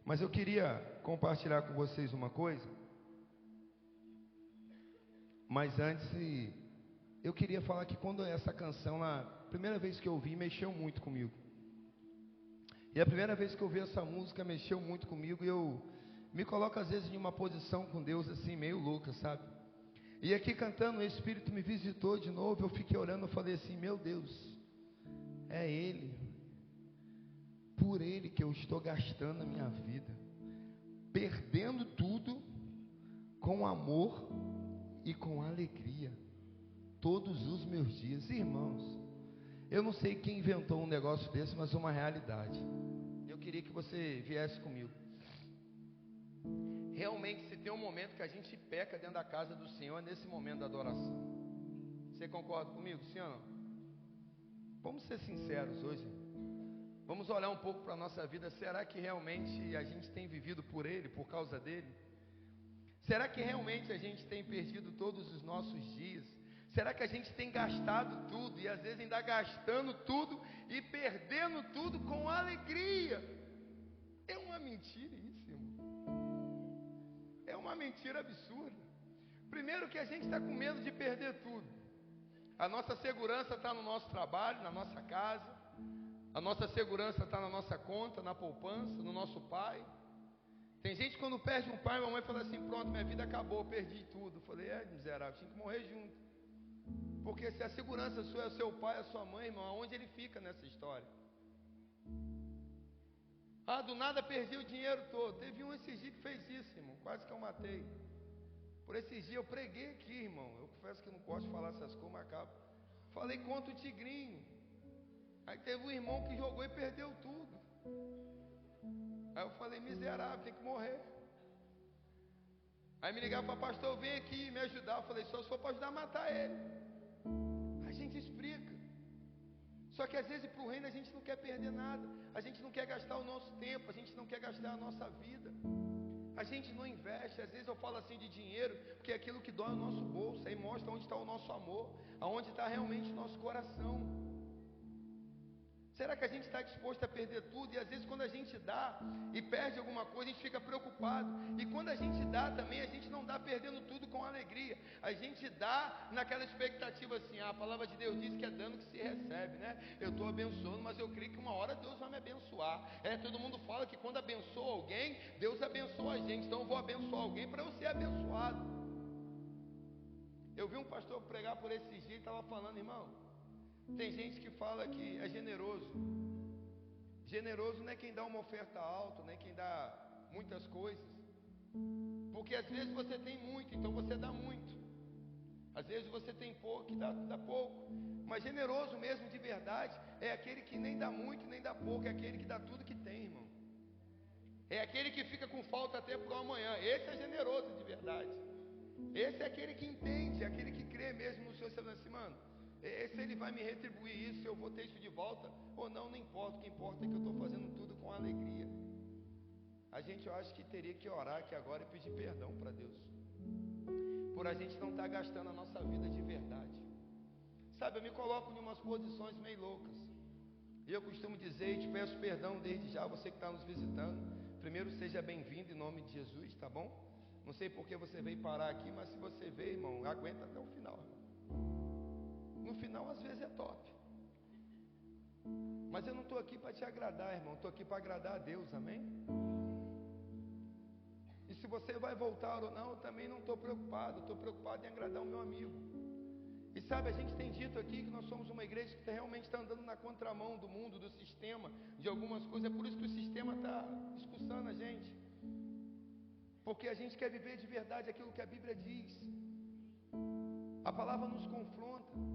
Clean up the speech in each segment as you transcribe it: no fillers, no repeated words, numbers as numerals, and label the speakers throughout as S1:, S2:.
S1: Mas eu queria compartilhar com vocês uma coisa. Mas antes, eu queria falar que quando essa canção, a primeira vez que eu ouvi, mexeu muito comigo. E a primeira vez que eu ouvi essa música, mexeu muito comigo. E eu me coloco às vezes em uma posição com Deus assim, meio louca, sabe? E aqui cantando, o Espírito me visitou de novo. Eu fiquei orando, eu falei assim: meu Deus, é Ele, por Ele que eu estou gastando a minha vida, perdendo tudo com amor e com alegria, todos os meus dias. Irmãos, eu não sei quem inventou um negócio desse, mas é uma realidade. Eu queria que você viesse comigo. Realmente, se tem um momento que a gente peca dentro da casa do Senhor, é nesse momento da adoração. Você concorda comigo, sim ou não? Vamos ser sinceros hoje. Vamos olhar um pouco para a nossa vida. Será que realmente a gente tem vivido por Ele, por causa dEle? Será que realmente a gente tem perdido todos os nossos dias? Será que a gente tem gastado tudo e às vezes ainda gastando tudo e perdendo tudo com alegria? É uma mentira isso, irmão. É uma mentira absurda. Primeiro que a gente está com medo de perder tudo. A nossa segurança está no nosso trabalho, na nossa casa. A nossa segurança está na nossa conta, na poupança, no nosso pai. Tem gente que quando perde um pai, uma mãe fala assim: pronto, minha vida acabou, perdi tudo. Eu falei: é miserável, tinha que morrer junto. Porque se a segurança sua é o seu pai, a sua mãe, irmão, aonde ele fica nessa história? Ah, do nada perdi o dinheiro todo. Teve um esses dias que fez isso, irmão, quase que eu matei. Por esses dias eu preguei aqui, irmão. Eu confesso que eu não gosto de falar essas coisas, mas acabo. Falei contra o tigrinho. Aí teve um irmão que jogou e perdeu tudo. Aí eu falei: miserável, tem que morrer. Aí me ligaram para pastor: vem aqui me ajudar. Eu falei: só se for para ajudar a matar ele. A gente explica. Só que às vezes para o reino a gente não quer perder nada. A gente não quer gastar o nosso tempo. A gente não quer gastar a nossa vida. A gente não investe. Às vezes eu falo assim de dinheiro, porque é aquilo que dói o nosso bolso. Aí mostra onde está o nosso amor, aonde está realmente o nosso coração. Será que a gente está disposto a perder tudo? E às vezes quando a gente dá e perde alguma coisa, a gente fica preocupado. E quando a gente dá também, a gente não dá perdendo tudo com alegria. A gente dá naquela expectativa assim: a palavra de Deus diz que é dando que se recebe, né? Eu estou abençoando, mas eu creio que uma hora Deus vai me abençoar. Todo mundo fala que quando abençoa alguém, Deus abençoa a gente. Então eu vou abençoar alguém para eu ser abençoado. Eu vi um pastor pregar por esses dias e estava falando: irmão, tem gente que fala que é generoso. Generoso não é quem dá uma oferta alta, não é quem dá muitas coisas. Porque às vezes você tem muito, então você dá muito. Às vezes você tem pouco e dá pouco. Mas generoso mesmo de verdade é aquele que nem dá muito nem dá pouco. É aquele que dá tudo que tem, irmão. É aquele que fica com falta até para o amanhã. Esse é generoso de verdade. Esse é aquele que entende, é aquele que crê mesmo no Senhor. Você fala assim: mano, se Ele vai me retribuir isso, se eu vou ter isso de volta ou não, não importa. O que importa é que eu estou fazendo tudo com alegria. A gente, eu acho que teria que orar aqui agora e pedir perdão para Deus, por a gente não estar gastando a nossa vida de verdade. Sabe, eu me coloco em umas posições meio loucas. E eu costumo dizer, e te peço perdão desde já, você que está nos visitando. Primeiro, seja bem-vindo em nome de Jesus, tá bom? Não sei porque você veio parar aqui, mas se você veio, irmão, aguenta até o final. No final, às vezes é top. Mas eu não estou aqui para te agradar, irmão. Estou aqui para agradar a Deus, amém? E se você vai voltar ou não, eu também não estou preocupado. Estou preocupado em agradar o meu amigo. E sabe, a gente tem dito aqui que nós somos uma igreja que realmente está andando na contramão do mundo, do sistema, de algumas coisas. É por isso que o sistema está expulsando a gente. Porque a gente quer viver de verdade aquilo que a Bíblia diz. A palavra nos confronta.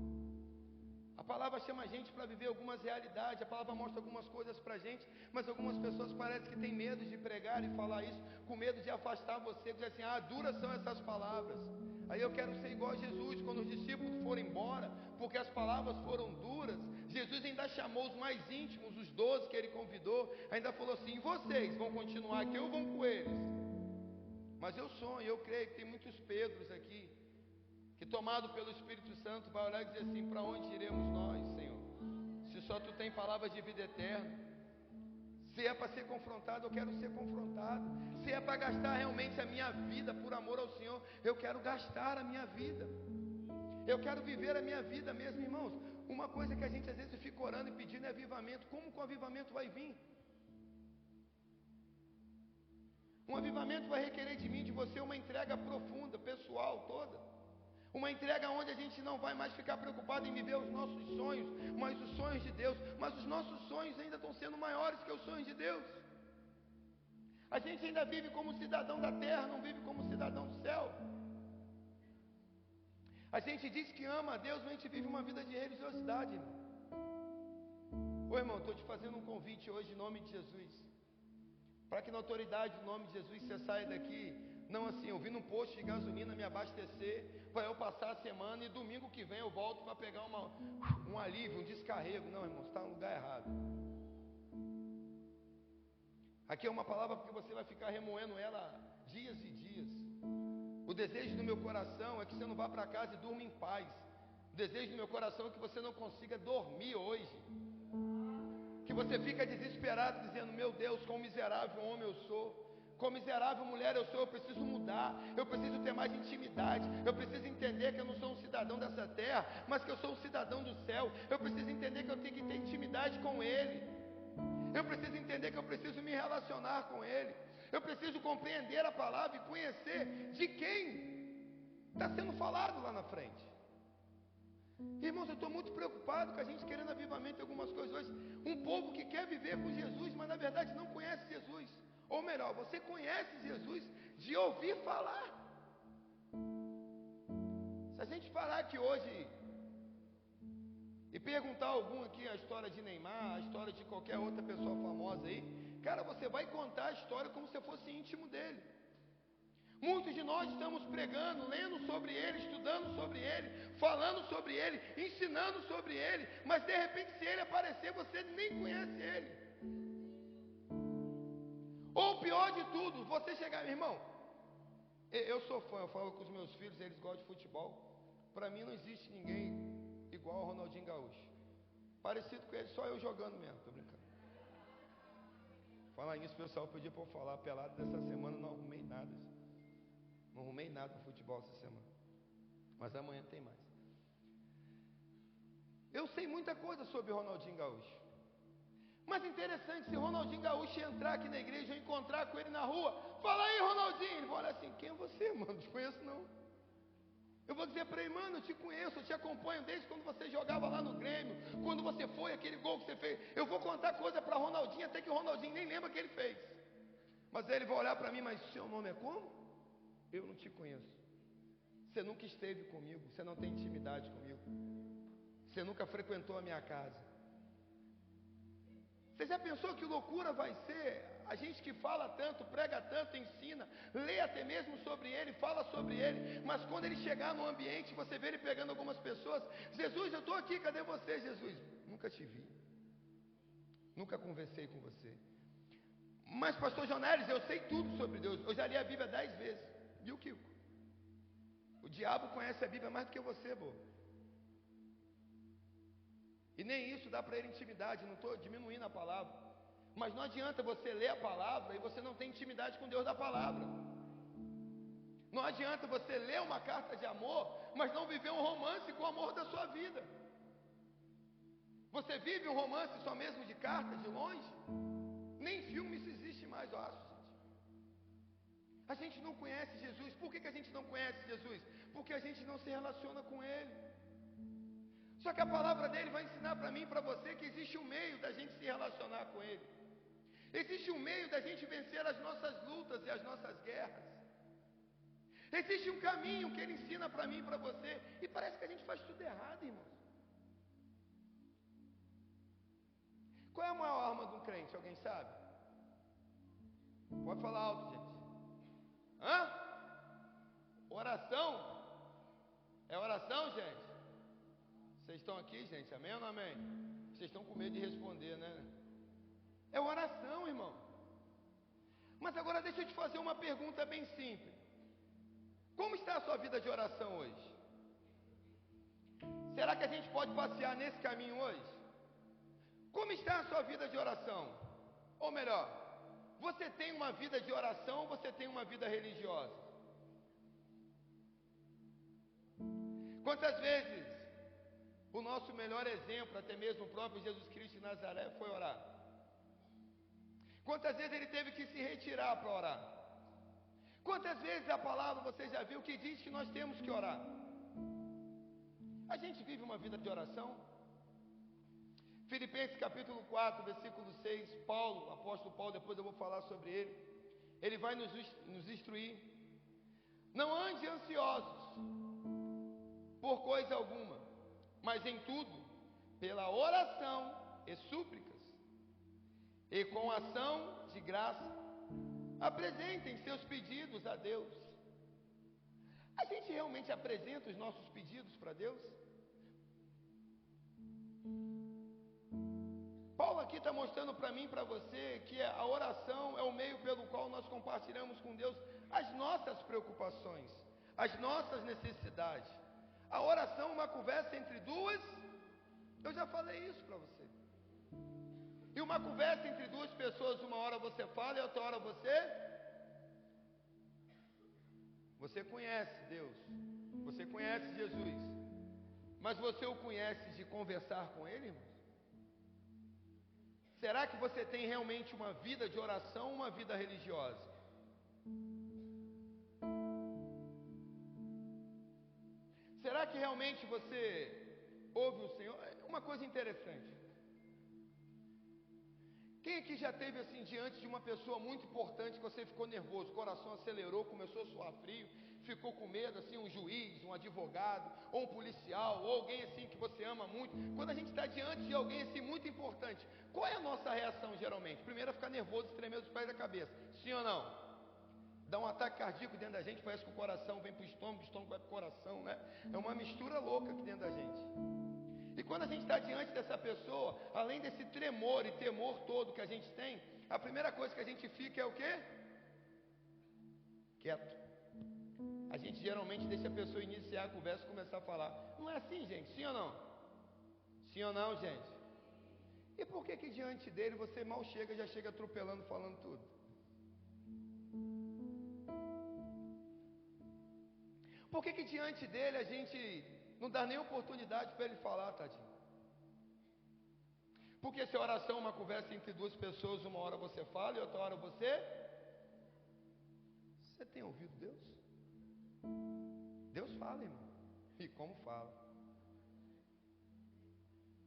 S1: A palavra chama a gente para viver algumas realidades. A palavra mostra algumas coisas para a gente. Mas algumas pessoas parecem que têm medo de pregar e falar isso, com medo de afastar você, dizer assim: ah, duras são essas palavras. Aí eu quero ser igual a Jesus. Quando os discípulos foram embora, porque as palavras foram duras, Jesus ainda chamou os mais íntimos, os 12 que ele convidou, ainda falou assim: vocês vão continuar aqui ou vão com eles? Mas eu sonho, eu creio que tem muitos Pedros aqui, que tomado pelo Espírito Santo vai olhar e dizer assim: para onde iremos nós, Senhor? Se só Tu tem palavras de vida eterna, Se é para ser confrontado, eu quero ser confrontado. Se é para gastar realmente a minha vida por amor ao Senhor, eu quero gastar a minha vida. Eu quero viver a minha vida mesmo, irmãos. Uma coisa que a gente às vezes fica orando e pedindo é avivamento. Como que o avivamento vai vir? Um avivamento vai requerer de mim, de você, uma entrega profunda, pessoal, toda. Uma entrega onde a gente não vai mais ficar preocupado em viver os nossos sonhos, mas os sonhos de Deus. Mas os nossos sonhos ainda estão sendo maiores que os sonhos de Deus. A gente ainda vive como cidadão da terra, não vive como cidadão do céu. A gente diz que ama a Deus, mas a gente vive uma vida de religiosidade, irmão. Ô irmão, estou te fazendo um convite hoje em nome de Jesus. Para que na autoridade do nome de Jesus você saia daqui, não assim, eu vim num posto de gasolina me abastecer, para eu passar a semana e domingo que vem eu volto para pegar um alívio, um descarrego. Não, irmão, você está no lugar errado. Aqui é uma palavra porque você vai ficar remoendo ela dias e dias. O desejo do meu coração é que você não vá para casa e durma em paz. O desejo do meu coração é que você não consiga dormir hoje. Que você fica desesperado dizendo, meu Deus, quão miserável homem eu sou. Quão miserável mulher eu sou, eu preciso mudar. Eu preciso ter mais intimidade. Eu preciso entender que eu não sou um cidadão dessa terra, mas que eu sou um cidadão do céu. Eu preciso entender que eu tenho que ter intimidade com Ele. Eu preciso entender que eu preciso me relacionar com Ele. Eu preciso compreender a palavra e conhecer de quem está sendo falado lá na frente. Irmãos, eu estou muito preocupado com a gente querendo avivamento em algumas coisas hoje. Um povo que quer viver com Jesus, mas na verdade não conhece Jesus. Ou melhor, você conhece Jesus de ouvir falar. Se a gente parar aqui hoje e perguntar a algum aqui a história de Neymar, a história de qualquer outra pessoa famosa aí, cara, você vai contar a história como se fosse íntimo dele. Muitos de nós estamos pregando, lendo sobre ele, estudando sobre ele, falando sobre ele, ensinando sobre ele, mas de repente se ele aparecer, você nem conhece ele. Ou pior de tudo, você chegar, irmão, eu sou fã, eu falo com os meus filhos, eles gostam de futebol. Para mim não existe ninguém igual ao Ronaldinho Gaúcho. Parecido com ele, só eu jogando mesmo, tô brincando. Falar nisso, o pessoal pediu para eu falar pelado dessa semana, não arrumei nada. Não arrumei nada no futebol essa semana. Mas amanhã tem mais. Eu sei muita coisa sobre Ronaldinho Gaúcho. Mas interessante, se Ronaldinho Gaúcho entrar aqui na igreja, eu encontrar com ele na rua, fala aí, Ronaldinho. Ele vai olhar assim, quem é você, mano? Não te conheço não. Eu vou dizer para ele, mano, eu te conheço, eu te acompanho desde quando você jogava lá no Grêmio, quando você foi, aquele gol que você fez. Eu vou contar coisa para Ronaldinho, até que o Ronaldinho nem lembra que ele fez. Mas aí ele vai olhar para mim, mas seu nome é como? Eu não te conheço. Você nunca esteve comigo, você não tem intimidade comigo. Você nunca frequentou a minha casa. Você já pensou que loucura vai ser a gente que fala tanto, prega tanto, ensina, lê até mesmo sobre ele, fala sobre ele, mas quando ele chegar no ambiente, você vê ele pegando algumas pessoas, Jesus, eu estou aqui, cadê você, Jesus? Nunca te vi, nunca conversei com você. Mas pastor Jonelis, eu sei tudo sobre Deus, eu já li a Bíblia 10 vezes, e o Kiko? O diabo conhece a Bíblia mais do que você, bobo. E nem isso dá para ele intimidade, não estou diminuindo a palavra. Mas não adianta você ler a palavra e você não tem intimidade com Deus da palavra. Não adianta você ler uma carta de amor, mas não viver um romance com o amor da sua vida. Você vive um romance só mesmo de carta, de longe? Nem filme isso existe mais, eu acho, gente. A gente não conhece Jesus. Por que a gente não conhece Jesus? Porque a gente não se relaciona com Ele. Só que a palavra dele vai ensinar para mim e para você que existe um meio da gente se relacionar com Ele. Existe um meio da gente vencer as nossas lutas e as nossas guerras. Existe um caminho que Ele ensina para mim e para você. E parece que a gente faz tudo errado, irmãos. Qual é a maior arma de um crente? Alguém sabe? Pode falar alto, gente. Hã? Oração? É oração, gente? Vocês estão aqui, gente? Amém ou não amém? Vocês estão com medo de responder, né? É oração, irmão. Mas agora deixa eu te fazer uma pergunta bem simples. Como está a sua vida de oração hoje? Será que a gente pode passear nesse caminho hoje? Como está a sua vida de oração? Ou melhor, você tem uma vida de oração ou você tem uma vida religiosa? Quantas vezes o nosso melhor exemplo, até mesmo o próprio Jesus Cristo de Nazaré, foi orar? Quantas vezes ele teve que se retirar para orar? Quantas vezes a palavra você já viu que diz que nós temos que orar? A gente vive uma vida de oração? Filipenses capítulo 4, versículo 6, Paulo, apóstolo Paulo, depois eu vou falar sobre ele vai nos instruir. Não ande ansiosos por coisa alguma, mas em tudo, pela oração e súplicas, e com ação de graça, apresentem seus pedidos a Deus. A gente realmente apresenta os nossos pedidos para Deus? Paulo aqui está mostrando para mim e para você que a oração é o meio pelo qual nós compartilhamos com Deus as nossas preocupações, as nossas necessidades. A oração é uma conversa entre duas, eu já falei isso para você. E uma conversa entre duas pessoas, uma hora você fala e outra hora você conhece Deus, você conhece Jesus, mas você o conhece de conversar com Ele, irmãos? Será que você tem realmente uma vida de oração ou uma vida religiosa? Será que realmente você ouve o Senhor? Uma coisa interessante. Quem aqui já teve assim diante de uma pessoa muito importante que você ficou nervoso, o coração acelerou, começou a suar frio, ficou com medo, assim, um juiz, um advogado, ou um policial, ou alguém assim que você ama muito? Quando a gente está diante de alguém assim muito importante, qual é a nossa reação geralmente? Primeiro é ficar nervoso e tremer dos pés da cabeça, sim ou não? Dá um ataque cardíaco dentro da gente, parece que o coração vem para o estômago vai para o coração, né? É uma mistura louca aqui dentro da gente. E quando a gente está diante dessa pessoa, além desse tremor e temor todo que a gente tem, a primeira coisa que a gente fica é o quê? Quieto. A gente geralmente deixa a pessoa iniciar a conversa e começar a falar. Não é assim, gente? Sim ou não? Sim ou não, gente? E por que diante dele você mal chega, já chega atropelando, falando tudo? Por que diante dele a gente não dá nem oportunidade para ele falar, tadinho? Porque se a oração é uma conversa entre duas pessoas, uma hora você fala e outra hora você tem ouvido Deus? Deus fala, irmão. E como fala?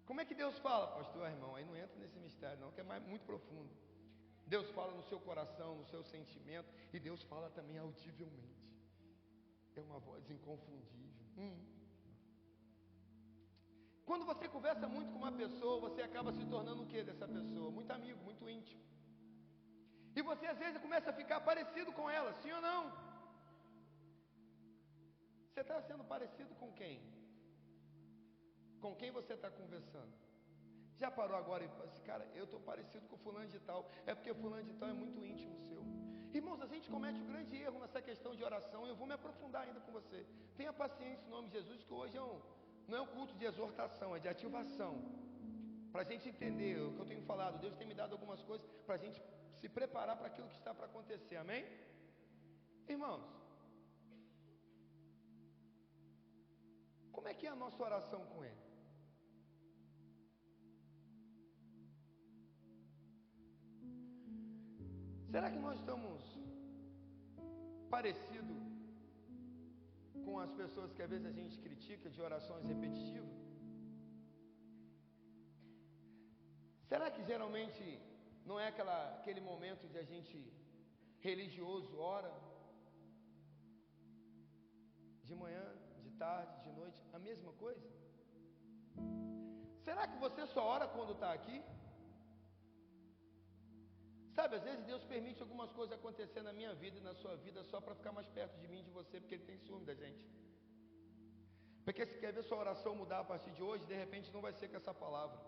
S1: Como é que Deus fala, pastor, irmão? Aí não entra nesse mistério não, que é muito profundo. Deus fala no seu coração, no seu sentimento, e Deus fala também audivelmente. É uma voz inconfundível. Quando você conversa muito com uma pessoa, você acaba se tornando o que dessa pessoa? Muito amigo, muito íntimo. E você às vezes começa a ficar parecido com ela, sim ou não? Você está sendo parecido com quem? Com quem você está conversando? Já parou agora e falou assim, cara, eu estou parecido com fulano de tal. É porque fulano de tal é muito íntimo seu. Irmãos, a gente comete um grande erro nessa questão de oração. Eu vou me aprofundar ainda com você. Tenha paciência em nome de Jesus, que hoje não é um culto de exortação, é de ativação. Para a gente entender o que eu tenho falado. Deus tem me dado algumas coisas para a gente se preparar para aquilo que está para acontecer. Amém? Irmãos, como é que é a nossa oração com Ele? Será que nós estamos parecidos com as pessoas que às vezes a gente critica de orações repetitivas? Será que geralmente não é aquele momento de a gente religioso ora? De manhã, de tarde, de noite, a mesma coisa? Será que você só ora quando está aqui? Sabe, às vezes Deus permite algumas coisas acontecer na minha vida e na sua vida só para ficar mais perto de mim e de você, porque Ele tem ciúme da gente. Porque se quer ver sua oração mudar a partir de hoje, de repente não vai ser com essa palavra.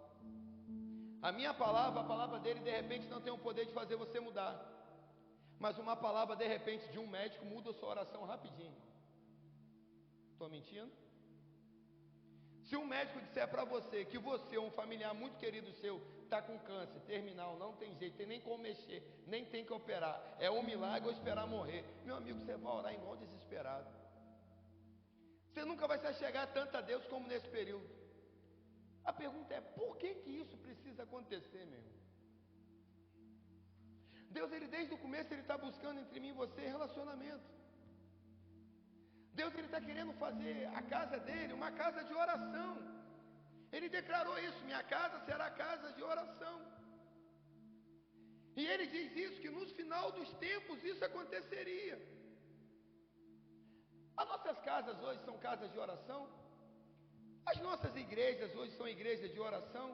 S1: A minha palavra, a palavra dele, de repente não tem o poder de fazer você mudar. Mas uma palavra, de repente, de um médico muda a sua oração rapidinho. Estou mentindo? Se um médico disser para você que você ou um familiar muito querido seu está com câncer terminal, não tem jeito, tem nem como mexer, nem tem que operar, é um milagre ou esperar morrer. Meu amigo, você vai orar igual desesperado. Você nunca vai se chegar tanto a Deus como nesse período. A pergunta é, por que isso precisa acontecer, meu irmão? Deus, ele desde o começo, ele está buscando entre mim e você relacionamento. Deus, ele está querendo fazer a casa dele uma casa de oração. Ele declarou isso, minha casa será casa de oração. E ele diz isso, que no final dos tempos isso aconteceria. As nossas casas hoje são casas de oração? As nossas igrejas hoje são igrejas de oração?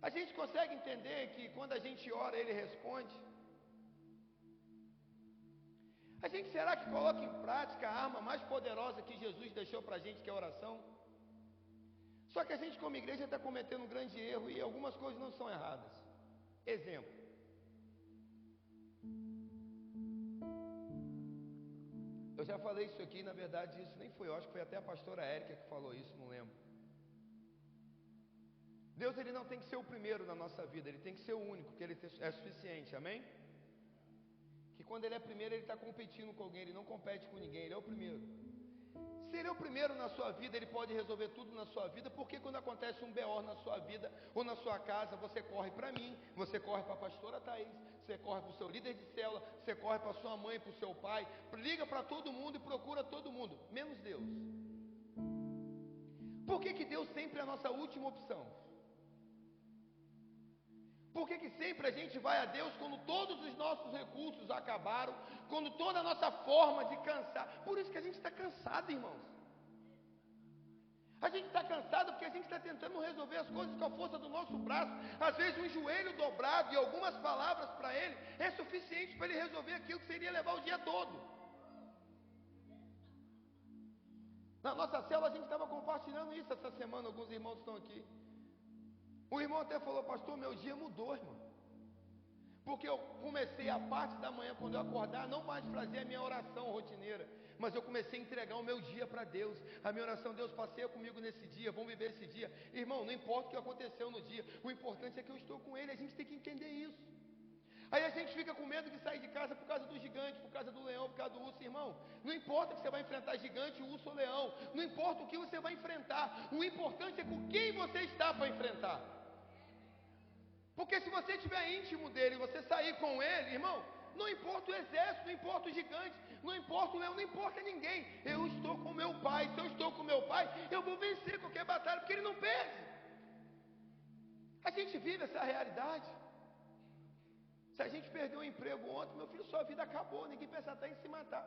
S1: A gente consegue entender que quando a gente ora, ele responde? A gente será que coloca em prática a arma mais poderosa que Jesus deixou para a gente, que é a oração? Só que a gente como igreja está cometendo um grande erro e algumas coisas não são erradas. Exemplo. Eu já falei isso aqui, na verdade isso nem foi eu, acho que foi até a pastora Érica que falou isso, não lembro. Deus, ele não tem que ser o primeiro na nossa vida, ele tem que ser o único, que ele é suficiente, amém? Que quando ele é primeiro, ele está competindo com alguém, ele não compete com ninguém, ele é o primeiro. Se ele é o primeiro na sua vida, ele pode resolver tudo na sua vida, porque quando acontece um BO na sua vida ou na sua casa, você corre para mim, você corre para a pastora Thaís, você corre para o seu líder de célula, você corre para sua mãe, para o seu pai, liga para todo mundo e procura todo mundo, menos Deus. Por que Deus sempre é a nossa última opção? Por que sempre a gente vai a Deus quando todos os nossos recursos acabaram, quando toda a nossa forma de cansar? Por isso que a gente está cansado, irmãos. A gente está cansado porque a gente está tentando resolver as coisas com a força do nosso braço. Às vezes um joelho dobrado e algumas palavras para ele é suficiente para ele resolver aquilo que seria levar o dia todo. Na nossa célula a gente estava compartilhando isso essa semana, alguns irmãos estão aqui. O irmão até falou, pastor, meu dia mudou, irmão. Porque eu comecei a parte da manhã, quando eu acordar, não mais fazer a minha oração rotineira, mas eu comecei a entregar o meu dia para Deus. A minha oração, Deus, passeia comigo nesse dia, vamos viver esse dia. Irmão, não importa o que aconteceu no dia, o importante é que eu estou com Ele, a gente tem que entender isso. Aí a gente fica com medo de sair de casa por causa do gigante, por causa do leão, por causa do urso, irmão. Não importa que você vai enfrentar gigante, urso ou leão, não importa o que você vai enfrentar, o importante é com quem você está para enfrentar. Porque se você estiver íntimo dele, você sair com ele, irmão, não importa o exército, não importa o gigante, não importa o leão, não importa ninguém. Eu estou com meu pai, se eu estou com meu pai, eu vou vencer qualquer batalha, porque ele não perde. A gente vive essa realidade. Se a gente perdeu um emprego ontem, meu filho, sua vida acabou, ninguém pensa até em se matar.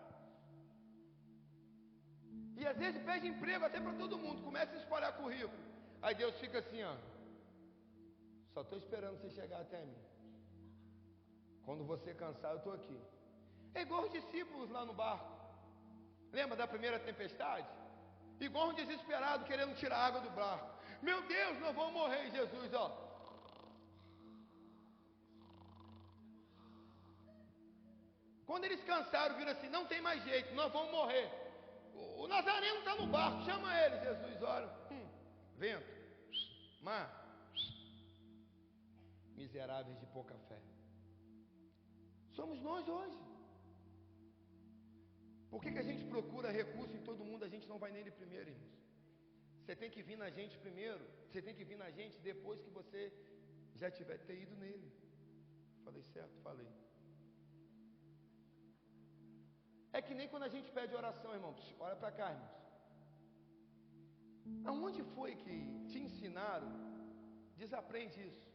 S1: E às vezes perde emprego até para todo mundo, começa a espalhar currículo. Aí Deus fica assim, ó. Só estou esperando você chegar até mim. Quando você cansar, eu estou aqui. É igual os discípulos lá no barco. Lembra da primeira tempestade? Igual um desesperado querendo tirar a água do barco. Meu Deus, nós vamos morrer, Jesus, ó. Quando eles cansaram, viram assim, não tem mais jeito, nós vamos morrer. O Nazareno está no barco, chama ele, Jesus, olha. Vento, mar. Miseráveis de pouca fé. Somos nós hoje. Por que a gente procura recurso em todo mundo, a gente não vai nele primeiro, irmãos? Você tem que vir na gente primeiro, você tem que vir na gente depois que você já tiver ter ido nele. Falei certo? Falei. É que nem quando a gente pede oração, irmão. Olha para cá, irmãos. Aonde foi que te ensinaram? Desaprende isso.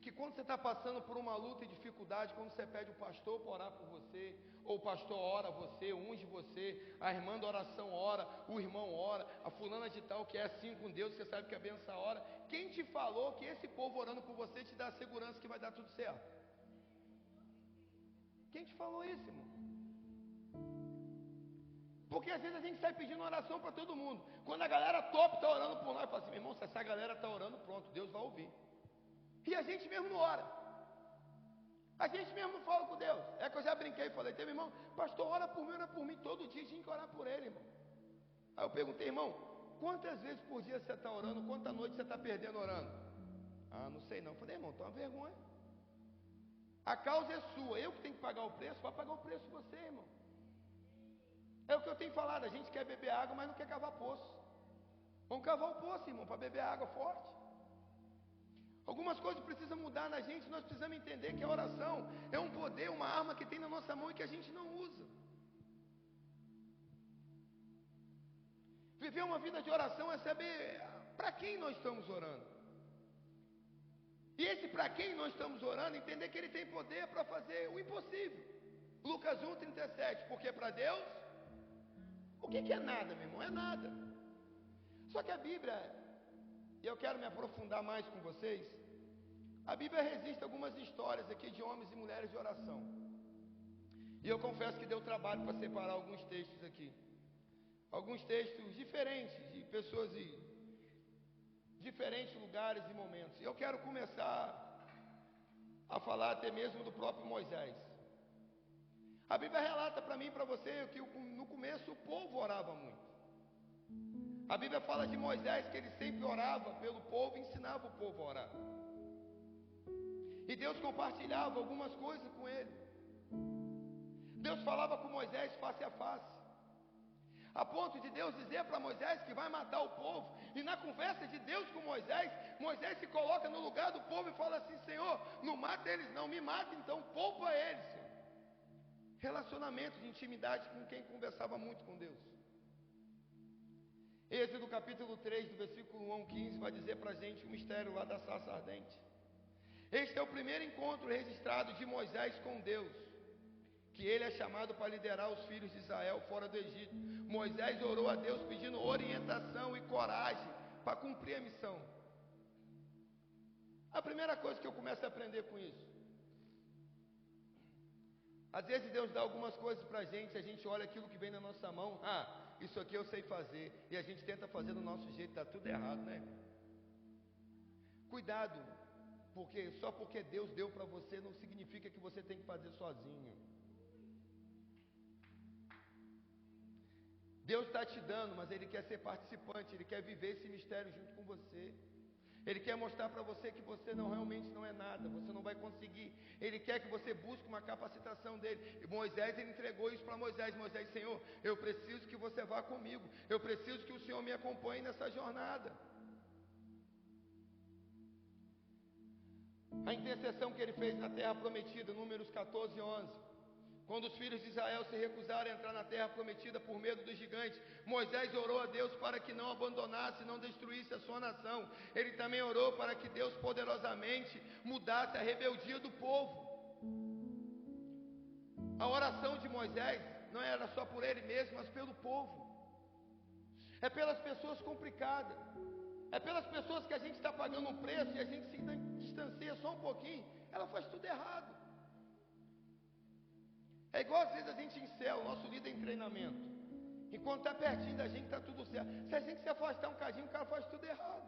S1: Que quando você está passando por uma luta e dificuldade, quando você pede o pastor para orar por você, ou o pastor ora você, unge você, a irmã da oração ora, o irmão ora, a fulana de tal que é assim com Deus, você sabe que a benção ora. Quem te falou que esse povo orando por você te dá a segurança que vai dar tudo certo? Quem te falou isso, irmão? Porque às vezes a gente sai pedindo oração para todo mundo. Quando a galera top está orando por nós, fala assim, meu irmão, se essa galera está orando, pronto, Deus vai ouvir. E a gente mesmo não ora. A gente mesmo não fala com Deus. É que eu já brinquei e falei, irmão, pastor, ora por mim, todo dia, a gente tem que orar por ele, irmão. Aí eu perguntei, irmão, quantas vezes por dia você está orando? Quantas noites você está perdendo orando? Ah, não sei não. Eu falei, irmão, tá uma vergonha. A causa é sua, eu que tenho que pagar o preço, vai pagar o preço você, irmão. É o que eu tenho falado, a gente quer beber água, mas não quer cavar poço. Vamos cavar o poço, irmão, para beber água forte. Algumas coisas precisam mudar na gente, nós precisamos entender que a oração é um poder, uma arma que tem na nossa mão e que a gente não usa. Viver uma vida de oração é saber para quem nós estamos orando. E esse para quem nós estamos orando, entender que Ele tem poder para fazer o impossível. Lucas 1,37, porque para Deus, o que é nada, meu irmão? É nada. Só que a Bíblia, e eu quero me aprofundar mais com vocês, a Bíblia registra algumas histórias aqui de homens e mulheres de oração. E eu confesso que deu trabalho para separar alguns textos aqui. Alguns textos diferentes, de pessoas de diferentes lugares e momentos. E eu quero começar a falar até mesmo do próprio Moisés. A Bíblia relata para mim e para você que no começo o povo orava muito. A Bíblia fala de Moisés que ele sempre orava pelo povo e ensinava o povo a orar. E Deus compartilhava algumas coisas com ele. Deus falava com Moisés face a face. A ponto de Deus dizer para Moisés que vai matar o povo. E na conversa de Deus com Moisés, Moisés se coloca no lugar do povo e fala assim: Senhor, não mata eles não, me mata então, poupa eles, Senhor. Relacionamento de intimidade com quem conversava muito com Deus. Êxodo capítulo 3, do versículo 1 ao 15, vai dizer para a gente o mistério lá da sarça ardente. Este é o primeiro encontro registrado de Moisés com Deus, que ele é chamado para liderar os filhos de Israel fora do Egito. Moisés orou a Deus pedindo orientação e coragem para cumprir a missão. A primeira coisa que eu começo a aprender com isso, às vezes Deus dá algumas coisas para a gente olha aquilo que vem na nossa mão, isso aqui eu sei fazer, e a gente tenta fazer do nosso jeito, está tudo errado, né? Cuidado, porque só porque Deus deu para você não significa que você tem que fazer sozinho. Deus está te dando, mas Ele quer ser participante, Ele quer viver esse mistério junto com você. Ele quer mostrar para você que você realmente não é nada, você não vai conseguir. Ele quer que você busque uma capacitação dele. E Moisés, ele entregou isso para Moisés. Moisés, Senhor, eu preciso que você vá comigo. Eu preciso que o Senhor me acompanhe nessa jornada. A intercessão que ele fez na terra prometida, Números 14, 11. Quando os filhos de Israel se recusaram a entrar na terra prometida por medo dos gigantes, Moisés orou a Deus para que não abandonasse, não destruísse a sua nação. Ele também orou para que Deus poderosamente mudasse a rebeldia do povo. A oração de Moisés não era só por ele mesmo, mas pelo povo. É pelas pessoas complicadas. É pelas pessoas que a gente está pagando um preço e a gente se distancia só um pouquinho. Ela faz tudo errado. É igual às vezes a gente em céu, o nosso líder em treinamento. Enquanto está pertinho da gente, está tudo certo. Se a gente se afastar um cadinho, o cara faz tudo errado.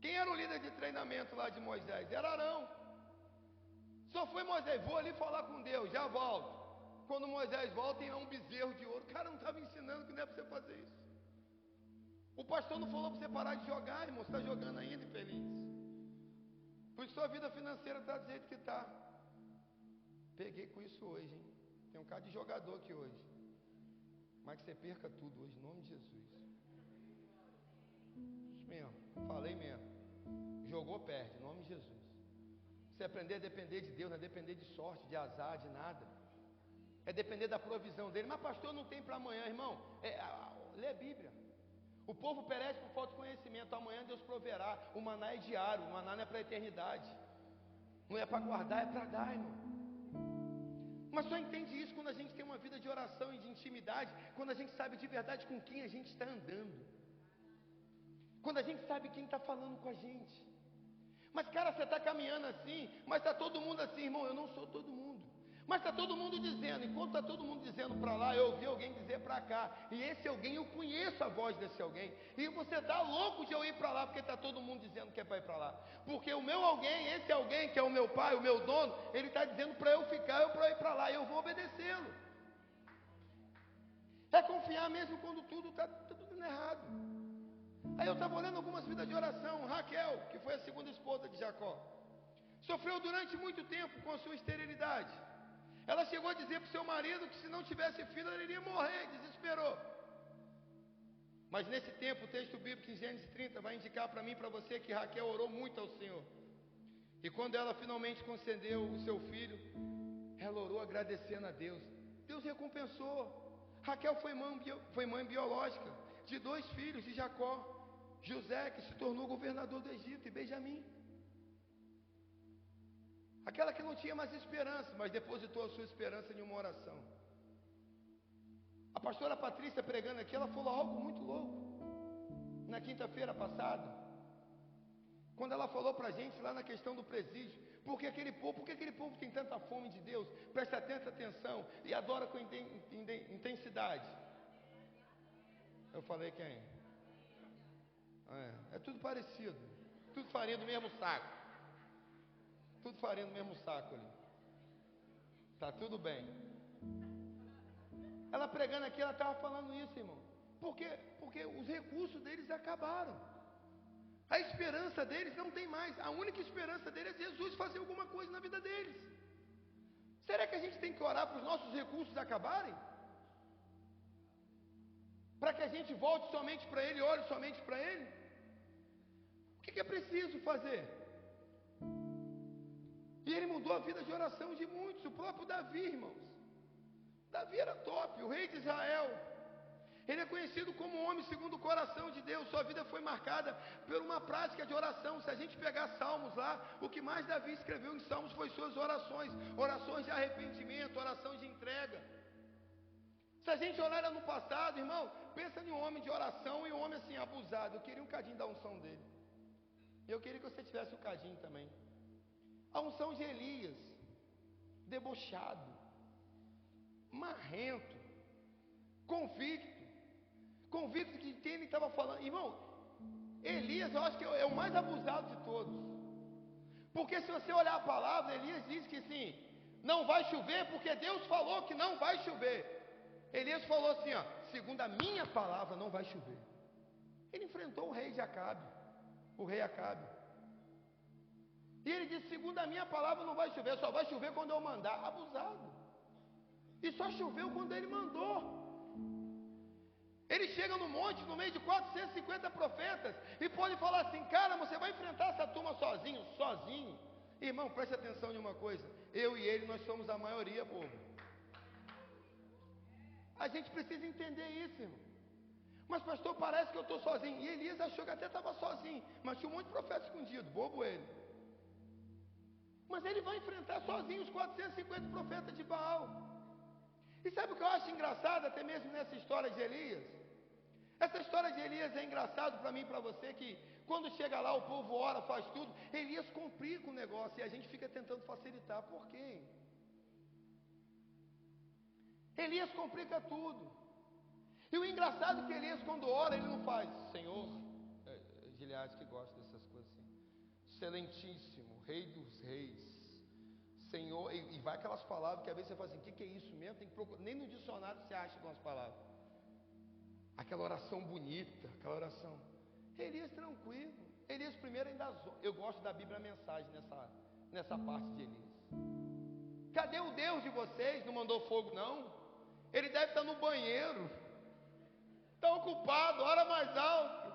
S1: Quem era o líder de treinamento lá de Moisés? Era Arão. Só foi Moisés, vou ali falar com Deus, já volto. Quando Moisés volta, tem lá um bezerro de ouro. O cara não estava ensinando que não é para você fazer isso. O pastor não falou para você parar de jogar, irmão. Você está jogando ainda, infeliz. Por isso sua vida financeira está do jeito que está. Peguei com isso hoje, hein? Tem um cara de jogador aqui hoje. Mas que você perca tudo hoje, em nome de Jesus. Isso mesmo, falei mesmo. Jogou, perde, em nome de Jesus. Você aprender a depender de Deus, não é depender de sorte, de azar, de nada. É depender da provisão dele. Mas pastor, não tem para amanhã, irmão. Lê a Bíblia. O povo perece por falta de conhecimento. Amanhã Deus proverá. O maná é diário, o maná não é para a eternidade. Não é para guardar, é para dar, irmão. Mas só entende isso quando a gente tem uma vida de oração e de intimidade, quando a gente sabe de verdade com quem a gente está andando, quando a gente sabe quem está falando com a gente. Mas cara, você está caminhando assim, mas está todo mundo assim, irmão, eu não sou todo mundo. Mas está todo mundo dizendo, enquanto está todo mundo dizendo para lá, eu ouvi alguém dizer para cá, e esse alguém, eu conheço a voz desse alguém, e você está louco de eu ir para lá, porque está todo mundo dizendo que é para ir para lá, porque o meu alguém, esse alguém que é o meu pai, o meu dono, ele está dizendo para eu ficar, eu para ir para lá, e eu vou obedecê-lo. É confiar mesmo quando tudo está tudo errado. Aí eu estava olhando algumas vidas de oração. Raquel, que foi a segunda esposa de Jacó, sofreu durante muito tempo com a sua esterilidade. Ela chegou a dizer para o seu marido que se não tivesse filho, ela iria morrer, desesperou. Mas nesse tempo, o texto bíblico em Gênesis 30 vai indicar para mim e para você que Raquel orou muito ao Senhor. E quando ela finalmente concedeu o seu filho, ela orou agradecendo a Deus. Deus recompensou. Raquel foi mãe biológica de 2 filhos de Jacó: José, que se tornou governador do Egito, e Benjamim. Aquela que não tinha mais esperança, mas depositou a sua esperança em uma oração. A pastora Patrícia, pregando aqui, ela falou algo muito louco na quinta-feira passada, quando ela falou para a gente lá na questão do presídio. Por que aquele povo tem tanta fome de Deus, presta tanta atenção e adora com intensidade? Eu falei quem? É tudo parecido, tudo farinha do mesmo saco, tudo farinha do mesmo saco ali. Tá tudo bem. Ela pregando aqui, ela estava falando isso, irmão. Porque os recursos deles acabaram. A esperança deles não tem mais. A única esperança deles é Jesus fazer alguma coisa na vida deles. Será que a gente tem que orar para os nossos recursos acabarem? Para que a gente volte somente para Ele, ore somente para Ele? O que é preciso fazer? E Ele mudou a vida de oração de muitos. O próprio Davi, irmãos. Davi era top, o rei de Israel. Ele é conhecido como um homem segundo o coração de Deus. Sua vida foi marcada por uma prática de oração. Se a gente pegar Salmos lá, o que mais Davi escreveu em Salmos foi suas orações. Orações de arrependimento, orações de entrega. Se a gente olhar no passado, irmão, pensa em um homem de oração e um homem assim abusado. Eu queria um cadinho da unção dele. Eu queria que você tivesse um cadinho também. A unção de Elias, debochado, marrento, convicto de quem ele estava falando. Irmão, Elias eu acho que é o mais abusado de todos. Porque se você olhar a palavra, Elias diz que sim, não vai chover porque Deus falou que não vai chover. Elias falou assim, ó, segundo a minha palavra não vai chover. Ele enfrentou o rei de Acabe, o rei Acabe. E ele disse, segundo a minha palavra não vai chover, só vai chover quando eu mandar. Abusado. E só choveu quando ele mandou. Ele chega no monte, no meio de 450 profetas, e pode falar assim, cara, você vai enfrentar essa turma sozinho? Sozinho? Irmão, preste atenção em uma coisa, eu e ele, nós somos a maioria, povo. A gente precisa entender isso, irmão. Mas pastor, parece que eu estou sozinho. E Elias achou que até estava sozinho, mas tinha um monte de profeta escondido, bobo ele. Mas ele vai enfrentar sozinho os 450 profetas de Baal. E sabe o que eu acho engraçado, até mesmo nessa história de Elias? Essa história de Elias é engraçado para mim e para você, que quando chega lá o povo ora, faz tudo, Elias complica o negócio e a gente fica tentando facilitar. Por quê? Elias complica tudo. E o engraçado é que Elias, quando ora, ele não faz Senhor, Gileade que gosta dessas coisas assim, excelentíssimo, Rei dos Reis, Senhor, e vai aquelas palavras que às vezes você fala assim, o que é isso mesmo? Tem que procurar, nem no dicionário você acha algumas palavras. Aquela oração bonita, aquela oração. Elias tranquilo. Elias primeiro ainda, eu gosto da Bíblia Mensagem nessa parte de Elias. Cadê o Deus de vocês? Não mandou fogo não? Ele deve estar no banheiro. Está ocupado, ora mais alto.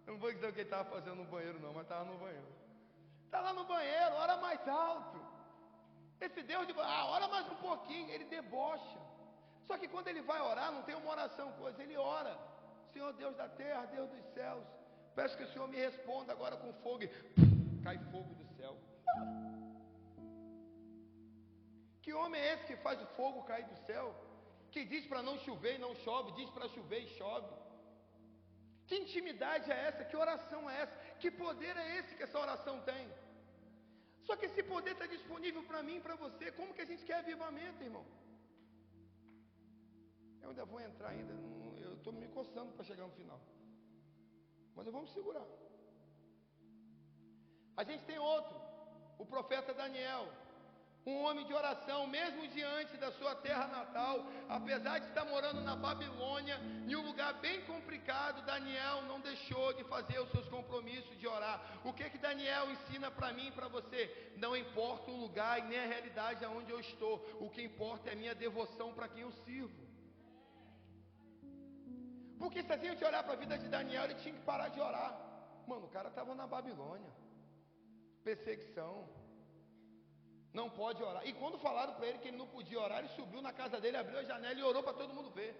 S1: Eu não vou dizer o que ele estava fazendo no banheiro não, mas estava no banheiro. Está lá no banheiro, ora mais alto. Esse Deus de... ora mais um pouquinho, ele debocha. Só que quando ele vai orar, não tem uma oração coisa, ele ora. Senhor Deus da terra, Deus dos céus, peço que o Senhor me responda agora com fogo. E cai fogo do céu. Que homem é esse que faz o fogo cair do céu? Que diz para não chover e não chove, diz para chover e chove. Que intimidade é essa? Que oração é essa? Que poder é esse que essa oração tem? Só que esse poder está disponível para mim e para você. Como que a gente quer avivamento, irmão? Eu ainda vou entrar ainda. Eu estou me coçando para chegar no final. Mas eu vou me segurar. A gente tem outro. O profeta Daniel. Um homem de oração, mesmo diante da sua terra natal, apesar de estar morando na Babilônia, em um lugar bem complicado, Daniel não deixou de fazer os seus compromissos de orar. O que Daniel ensina para mim e para você? Não importa o lugar e nem a realidade aonde eu estou, o que importa é a minha devoção para quem eu sirvo. Porque se a gente olhar para a vida de Daniel, ele tinha que parar de orar. Mano, o cara estava na Babilônia, perseguição, não pode orar. E quando falaram para ele que ele não podia orar, ele subiu na casa dele, abriu a janela e orou para todo mundo ver.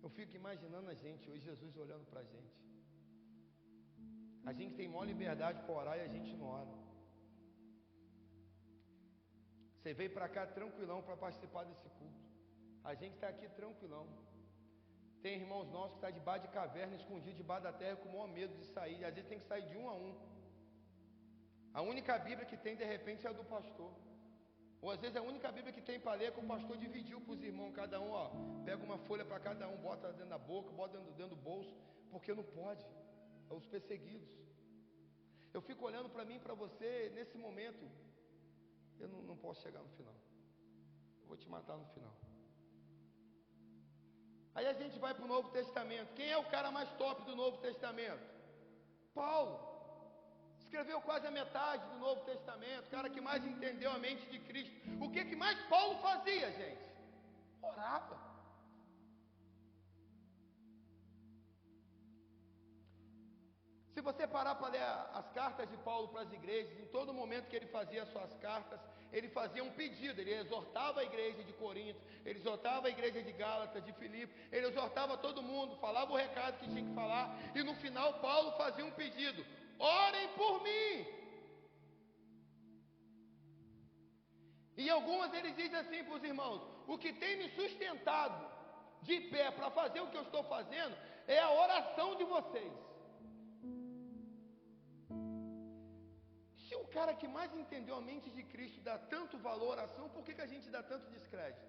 S1: Eu fico imaginando a gente, hoje Jesus olhando para a gente. A gente tem maior liberdade para orar e a gente não ora. Você veio para cá tranquilão para participar desse culto. A gente está aqui tranquilão. Tem irmãos nossos que estão debaixo de caverna, escondidos debaixo da terra, com o maior medo de sair. E às vezes tem que sair de um a um. A única Bíblia que tem, de repente, é a do pastor. Ou às vezes a única Bíblia que tem para ler é que o pastor dividiu para os irmãos, cada um, ó, pega uma folha para cada um, bota dentro da boca, bota dentro do bolso, porque não pode. É os perseguidos. Eu fico olhando para mim e para você, nesse momento, eu não posso chegar no final. Eu vou te matar no final. Aí a gente vai para o Novo Testamento. Quem é o cara mais top do Novo Testamento? Paulo. Escreveu quase a metade do Novo Testamento. O cara que mais entendeu a mente de Cristo. O que mais Paulo fazia, gente? Orava. Se você parar para ler as cartas de Paulo para as igrejas, em todo momento que ele fazia as suas cartas, ele fazia um pedido, ele exortava a igreja de Corinto, ele exortava a igreja de Gálatas, de Filipe, ele exortava todo mundo, falava o recado que tinha que falar, e no final Paulo fazia um pedido: orem por mim. E algumas ele diz assim para os irmãos: o que tem me sustentado de pé para fazer o que eu estou fazendo é a oração de vocês. Se o cara que mais entendeu a mente de Cristo dá tanto valor à oração, por que a gente dá tanto descrédito?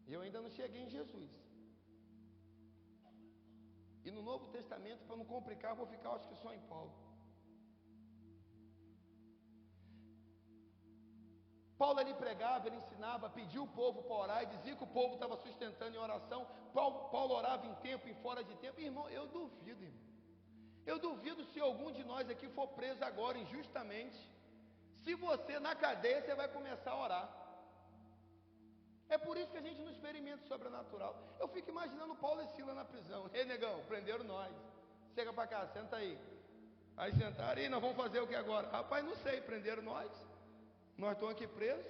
S1: Eu ainda não cheguei em Jesus. E no Novo Testamento, para não complicar, vou ficar, acho que só em Paulo. Paulo ali pregava, ele ensinava, pedia o povo para orar, e dizia que o povo estava sustentando em oração. Paulo orava em tempo e fora de tempo. Irmão, eu duvido, irmão. Eu duvido se algum de nós aqui for preso agora injustamente. Se você na cadeia, você vai começar a orar. É por isso que a gente não experimenta o sobrenatural. Eu fico imaginando Paulo e Silas na prisão. Ei, negão, prenderam nós. Chega para cá, senta aí. Aí sentaram, e nós vamos fazer o que agora? Rapaz, não sei, prenderam nós. Nós estamos aqui presos.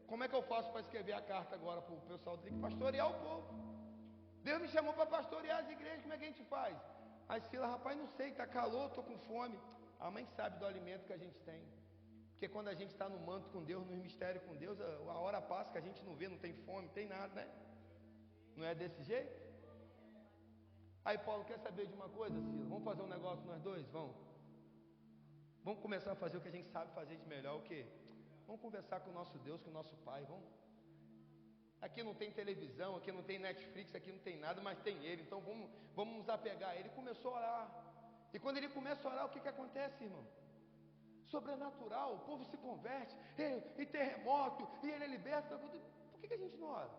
S1: Como é que eu faço para escrever a carta agora para o pessoal? Tem que pastorear o povo. Deus me chamou para pastorear as igrejas, como é que a gente faz? Aí Silas, rapaz, não sei, está calor, estou com fome. A mãe sabe do alimento que a gente tem. Porque quando a gente está no manto com Deus, no mistério com Deus, a hora passa que a gente não vê, não tem fome, não tem nada, né? Não é desse jeito? Aí Paulo, quer saber de uma coisa, Silas? Vamos fazer um negócio nós dois? Vamos. Vamos começar a fazer o que a gente sabe fazer de melhor, o quê? Vamos conversar com o nosso Deus, com o nosso Pai, vamos. Aqui não tem televisão, aqui não tem Netflix, aqui não tem nada, mas tem Ele, então vamos nos apegar a Ele. Ele começou a orar, e quando ele começa a orar, o que acontece, irmão? Sobrenatural, o povo se converte, e terremoto, e ele é liberto. Por que a gente não ora?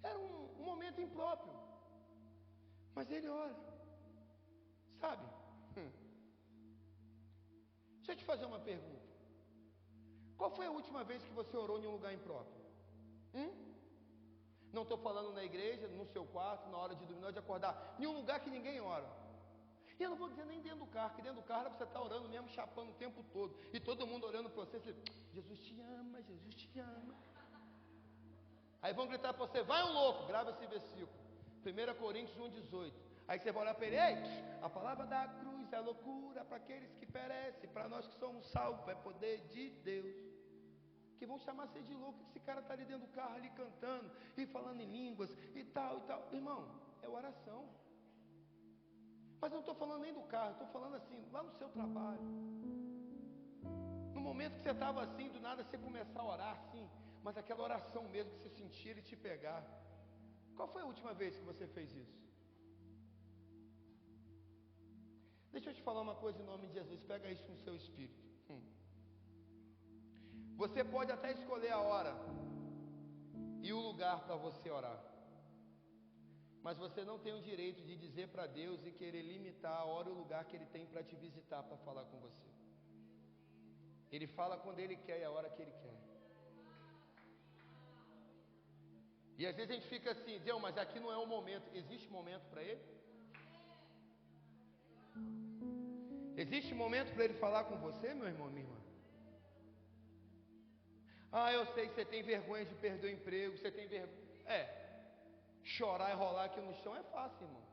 S1: Era um momento impróprio, mas ele ora, sabe? Deixa eu te fazer uma pergunta. Qual foi a última vez que você orou em um lugar impróprio? Não estou falando na igreja, no seu quarto, na hora de dormir, na hora de acordar. Em um lugar que ninguém ora. E eu não vou dizer nem dentro do carro, que dentro do carro você está orando mesmo, chapando o tempo todo. E todo mundo olhando para você, Jesus te ama, Jesus te ama. Aí vão gritar para você, vai um louco, grava esse versículo. 1 Coríntios 1,18. Aí você vai olhar para ele, ei, a palavra da cruz é loucura para aqueles que perecem, para nós que somos salvos, é poder de Deus. Que vão chamar você de louco, que esse cara está ali dentro do carro, ali cantando, e falando em línguas, e tal, e tal. Irmão, é oração. Mas não estou falando nem do carro, estou falando assim, lá no seu trabalho. No momento que você estava assim, do nada você começar a orar assim, mas aquela oração mesmo que você sentia ele te pegar. Qual foi a última vez que você fez isso? Deixa eu te falar uma coisa em nome de Jesus. Pega isso no seu espírito. Você pode até escolher a hora e o lugar para você orar, mas você não tem o direito de dizer para Deus e querer limitar a hora e o lugar que Ele tem para te visitar, para falar com você. Ele fala quando Ele quer e a hora que Ele quer. E às vezes a gente fica assim, Deus, mas aqui não é o momento. Existe momento para Ele? Existe momento para Ele falar com você, meu irmão, minha irmã? Ah, eu sei que você tem vergonha de perder o emprego, você tem vergonha. Chorar e rolar aqui no chão é fácil, irmão.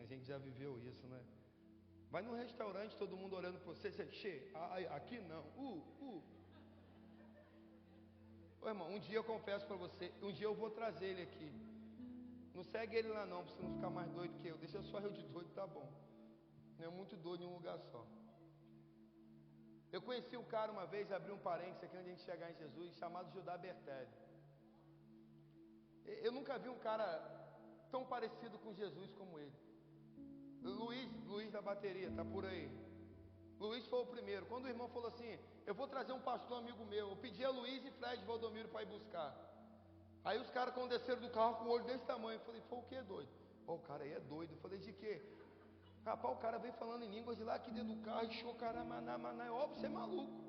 S1: A gente já viveu isso, né? Vai num restaurante, todo mundo olhando para você, você aqui não. Ô, irmão, um dia eu confesso para você, um dia eu vou trazer ele aqui. Não segue ele lá não, para você não ficar mais doido que eu. Deixa só eu de doido, tá bom. Não é muito doido em um lugar só. Eu conheci um cara uma vez, abri um parênteses aqui antes de a gente chegar em Jesus, chamado Judá Bertelli. Eu nunca vi um cara tão parecido com Jesus como ele. Luiz da bateria, tá por aí. Luiz foi o primeiro. Quando o irmão falou assim, eu vou trazer um pastor amigo meu, eu pedi a Luiz e Fred Valdomiro para ir buscar. Aí os caras quando desceram do carro com o olho desse tamanho, eu falei, foi o que doido? O cara aí é doido. Eu falei, de quê? Rapaz, o cara veio falando em línguas de lá aqui dentro do carro, e chocaramaná, é óbvio, você é maluco.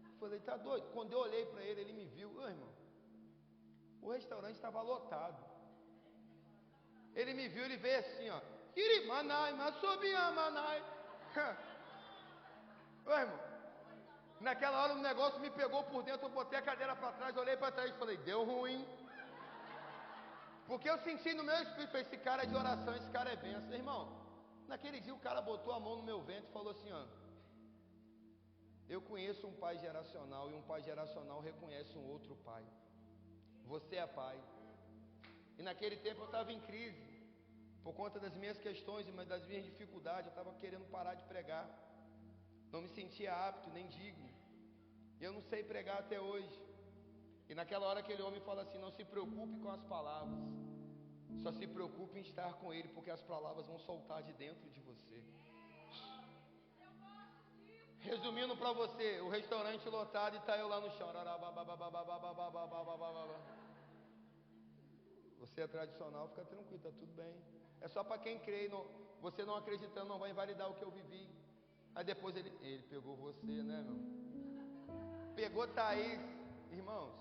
S1: Eu falei, tá doido? Quando eu olhei para ele, ele me viu. Ô, irmão, o restaurante estava lotado. Ele me viu, ele veio assim, ó. Irimanai, Massobiamanai. Ô, irmão, naquela hora o negócio me pegou por dentro, eu botei a cadeira para trás, olhei para trás e falei, deu ruim. Porque eu senti no meu espírito, esse cara é de oração, esse cara é benção. Irmão, naquele dia o cara botou a mão no meu ventre e falou assim, ó. Eu conheço um pai geracional e um pai geracional reconhece um outro pai. Você é pai. E naquele tempo eu estava em crise, por conta das minhas questões e das minhas dificuldades. Eu estava querendo parar de pregar. Não me sentia apto, nem digno. Eu não sei pregar até hoje. E naquela hora aquele homem fala assim, não se preocupe com as palavras. Só se preocupe em estar com ele, porque as palavras vão soltar de dentro de você. Resumindo para você, o restaurante lotado e tá eu lá no chão. Você é tradicional, fica tranquilo, tá tudo bem. É só para quem crê, você não acreditando não vai invalidar o que eu vivi. Aí depois ele pegou você, né, meu? Pegou Thaís, irmãos.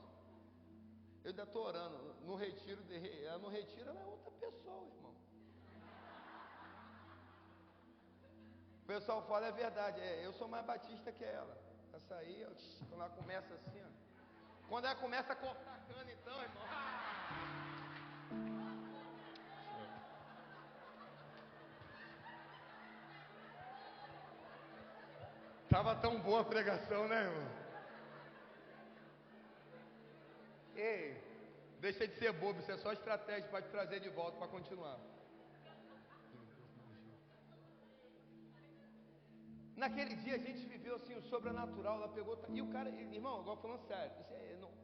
S1: Eu ainda estou orando. No retiro, ela é outra pessoa, irmão. O pessoal fala, é verdade, eu sou mais batista que ela. Essa aí, quando ela começa assim, ó. Quando ela começa a cortar a cana, então, irmão. Tava tão boa a pregação, né, irmão? Ei, deixa de ser bobo, isso é só estratégia para te trazer de volta, para continuar. Naquele dia a gente viveu assim o sobrenatural, ela pegou, e o cara, irmão, agora falando sério,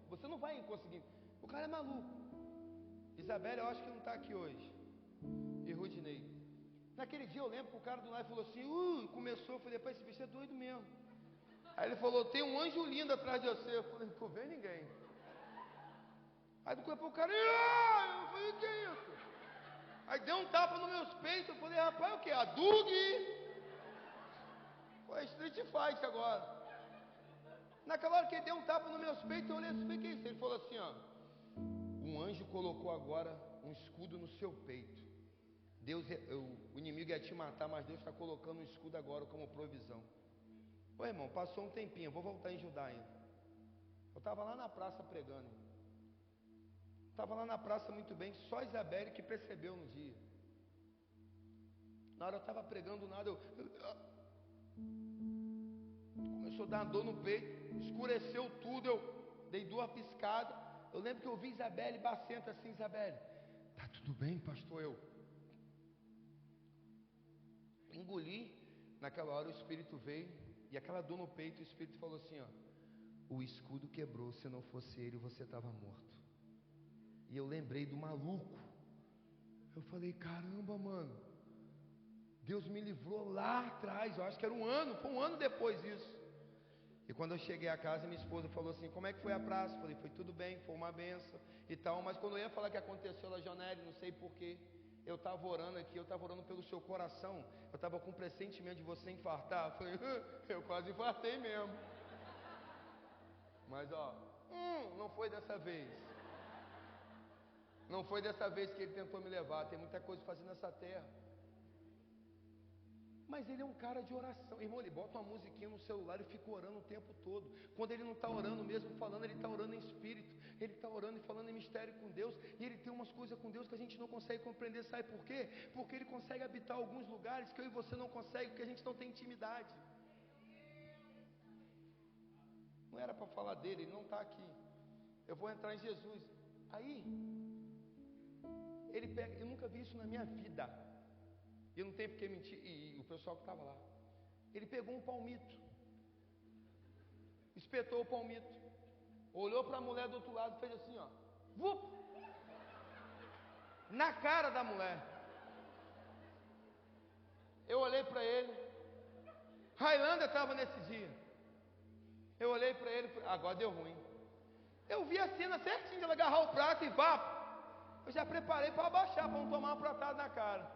S1: você não vai conseguir, o cara é maluco. Isabela, eu acho que não está aqui hoje. E Rudinei. Naquele dia eu lembro que o cara do lado falou assim, começou, eu falei, esse bicho é doido mesmo. Aí ele falou, tem um anjo lindo atrás de você. Eu falei, não vê ninguém. Aí do corpo o cara, eu falei, o que é isso? Aí deu um tapa nos meus peitos, eu falei, rapaz, o que? A Dug? Foi Street Fight agora. Naquela hora que ele deu um tapa nos meus peitos, eu olhei assim, o que é isso? Ele falou assim, ó, um anjo colocou agora um escudo no seu peito. O inimigo ia te matar, mas Deus está colocando um escudo agora como provisão. Ô irmão, passou um tempinho, vou voltar em Judá ainda. Eu estava lá na praça pregando. Estava lá na praça muito bem, só Isabelle que percebeu no dia. Na hora eu estava pregando nada, começou a dar uma dor no peito, escureceu tudo, eu dei 2 piscadas. Eu lembro que eu vi Isabelle bacenta assim, Isabelle, tá tudo bem, pastor? Eu engoli. Naquela hora o Espírito veio, e aquela dor no peito, o Espírito falou assim, ó, o escudo quebrou, se não fosse ele, você estava morto. E eu lembrei do maluco. Eu falei, caramba, mano, Deus me livrou lá atrás. Eu acho que era foi um ano depois disso. E quando eu cheguei a casa, minha esposa falou assim, como é que foi a praça? Eu falei, foi tudo bem, foi uma benção e tal. Mas quando eu ia falar que aconteceu lá, Jonelli, não sei porquê, eu estava orando aqui, eu estava orando pelo seu coração. Eu estava com um pressentimento de você infartar. Eu falei, eu quase infartei mesmo. Mas ó, não foi dessa vez. Não foi dessa vez que ele tentou me levar. Tem muita coisa fazendo nessa terra. Mas ele é um cara de oração. Irmão, ele bota uma musiquinha no celular e fica orando o tempo todo. Quando ele não está orando mesmo falando, ele está orando em espírito. Ele está orando e falando em mistério com Deus. E ele tem umas coisas com Deus que a gente não consegue compreender. Sabe por quê? Porque ele consegue habitar alguns lugares que eu e você não conseguem, porque a gente não tem intimidade. Não era para falar dele, ele não está aqui. Eu vou entrar em Jesus. Aí, ele pega, eu nunca vi isso na minha vida. E eu não tenho porque mentir. E o pessoal que estava lá, ele pegou um palmito, espetou o palmito, olhou para a mulher do outro lado e fez assim, ó, vup, na cara da mulher. Eu olhei para ele. Highlander estava nesse dia. Eu olhei para ele e falei, agora deu ruim. Eu vi a cena certinho de ela agarrar o prato e vá. Eu já preparei para abaixar, para não tomar uma pratada na cara.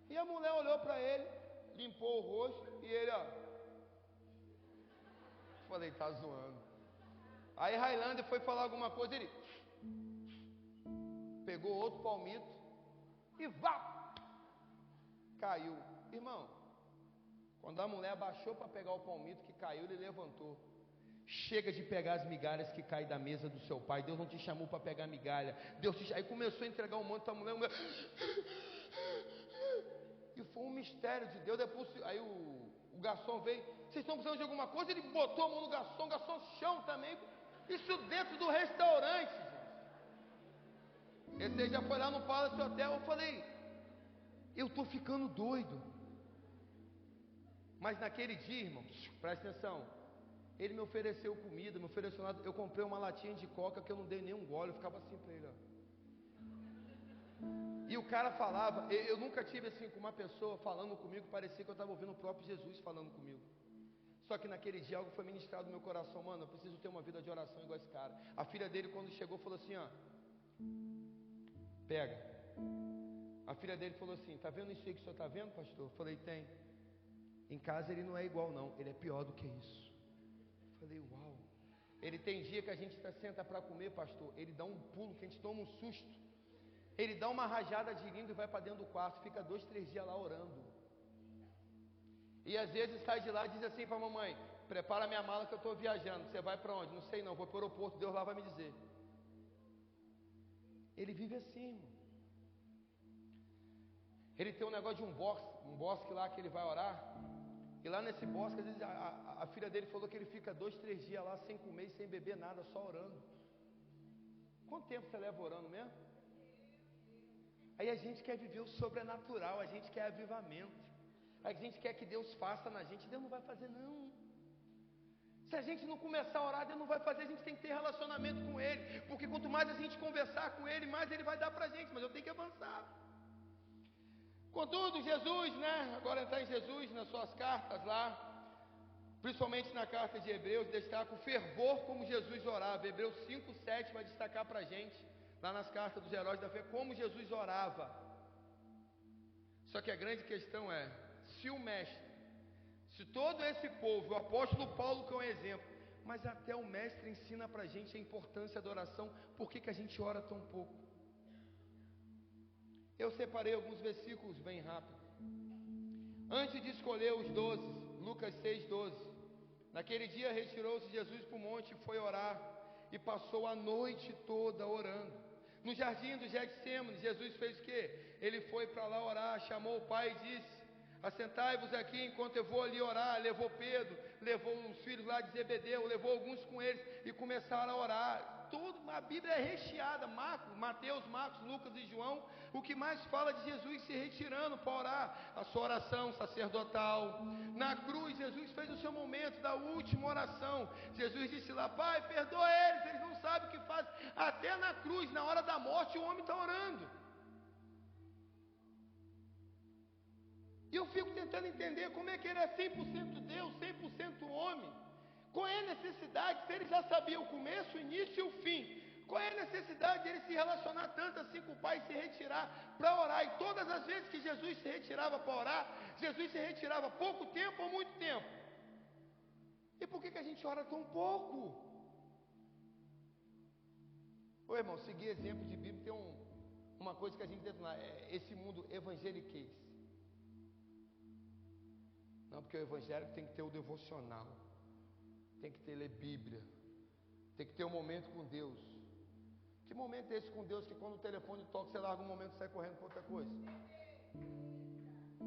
S1: E a mulher olhou para ele, limpou o rosto e ele, ó. Falei, tá zoando. Aí Highlander foi falar alguma coisa, ele pegou outro palmito e vá! Caiu. Irmão, quando a mulher abaixou para pegar o palmito que caiu, ele levantou. Chega de pegar as migalhas que caem da mesa do seu pai. Deus não te chamou para pegar migalha. Aí começou a entregar um monte da mulher. E foi um mistério de Deus. Depois, aí o garçom veio. Vocês estão precisando de alguma coisa? Ele botou a mão no garçom. O garçom chão também. Isso dentro do restaurante, gente. Esse aí já foi lá no Palace Hotel. Eu falei, eu estou ficando doido. Mas naquele dia, irmão, presta atenção, ele me ofereceu comida, me ofereceu nada. Eu comprei uma latinha de coca que eu não dei nenhum gole. Eu ficava assim para ele, ó. E o cara falava, eu nunca tive assim com uma pessoa falando comigo, parecia que eu estava ouvindo o próprio Jesus falando comigo. Só que naquele dia algo foi ministrado no meu coração, mano, eu preciso ter uma vida de oração igual esse cara. A filha dele quando chegou falou assim, ó, pega. A filha dele falou assim, tá vendo isso aí que o senhor tá vendo, pastor? Eu falei, tem. Em casa ele não é igual não, ele é pior do que isso. Eu falei, uau. Ele tem dia que a gente senta para comer, pastor, ele dá um pulo que a gente toma um susto. Ele dá uma rajada de língua e vai para dentro do quarto, fica 2, 3 dias lá orando. E às vezes sai de lá e diz assim para a mamãe, prepara minha mala que eu estou viajando. Você vai para onde? Não sei não, vou para o aeroporto, Deus lá vai me dizer. Ele vive assim, irmão. Ele tem um negócio de um bosque lá que ele vai orar. E lá nesse bosque, às vezes a filha dele falou que ele fica 2, 3 dias lá sem comer e sem beber nada, só orando. Quanto tempo você leva orando mesmo? Aí a gente quer viver o sobrenatural, a gente quer avivamento. A gente quer que Deus faça na gente, Deus não vai fazer não. Se a gente não começar a orar, Deus não vai fazer, a gente tem que ter relacionamento com Ele. Porque quanto mais a gente conversar com Ele, mais Ele vai dar pra gente, mas eu tenho que avançar. Contudo, Jesus, né? Agora entrar em Jesus, nas suas cartas lá, principalmente na carta de Hebreus, destaca o fervor como Jesus orava. Hebreus 5:7 vai destacar pra gente, lá nas cartas dos heróis da fé, como Jesus orava. Só que a grande questão é, se o mestre, se todo esse povo, o apóstolo Paulo que é um exemplo, mas até o mestre ensina pra gente a importância da oração, por que a gente ora tão pouco? Eu separei alguns versículos bem rápido. Antes de escolher os 12, Lucas 6:12, naquele dia retirou-se Jesus para o monte e foi orar, e passou a noite toda orando. No jardim do Getsêmani, Jesus fez o quê? Ele foi para lá orar, chamou o pai e disse, assentai-vos aqui enquanto eu vou ali orar. Levou Pedro, levou os filhos lá de Zebedeu, levou alguns com eles e começaram a orar. A Bíblia é recheada, Mateus, Marcos, Lucas e João. O que mais fala de Jesus se retirando para orar, a sua oração sacerdotal. Na cruz, Jesus fez o seu momento da última oração. Jesus disse lá, Pai, perdoa eles não sabem sabe o que faz. Até na cruz, na hora da morte, o homem está orando. E eu fico tentando entender como é que ele é 100% Deus, 100% homem. Qual é a necessidade, se ele já sabia o começo, o início e o fim? Qual é a necessidade de ele se relacionar tanto assim com o Pai e se retirar para orar? E todas as vezes que Jesus se retirava para orar, Jesus se retirava pouco tempo ou muito tempo? E por que a gente ora tão pouco? Ô irmão, seguir exemplo de Bíblia tem uma coisa que a gente detona, esse mundo evangeliquez. Não, porque o evangélico tem que ter o devocional, tem que ter ler Bíblia, tem que ter um momento com Deus. Que momento é esse com Deus que quando o telefone toca, você larga um momento e sai correndo para outra coisa?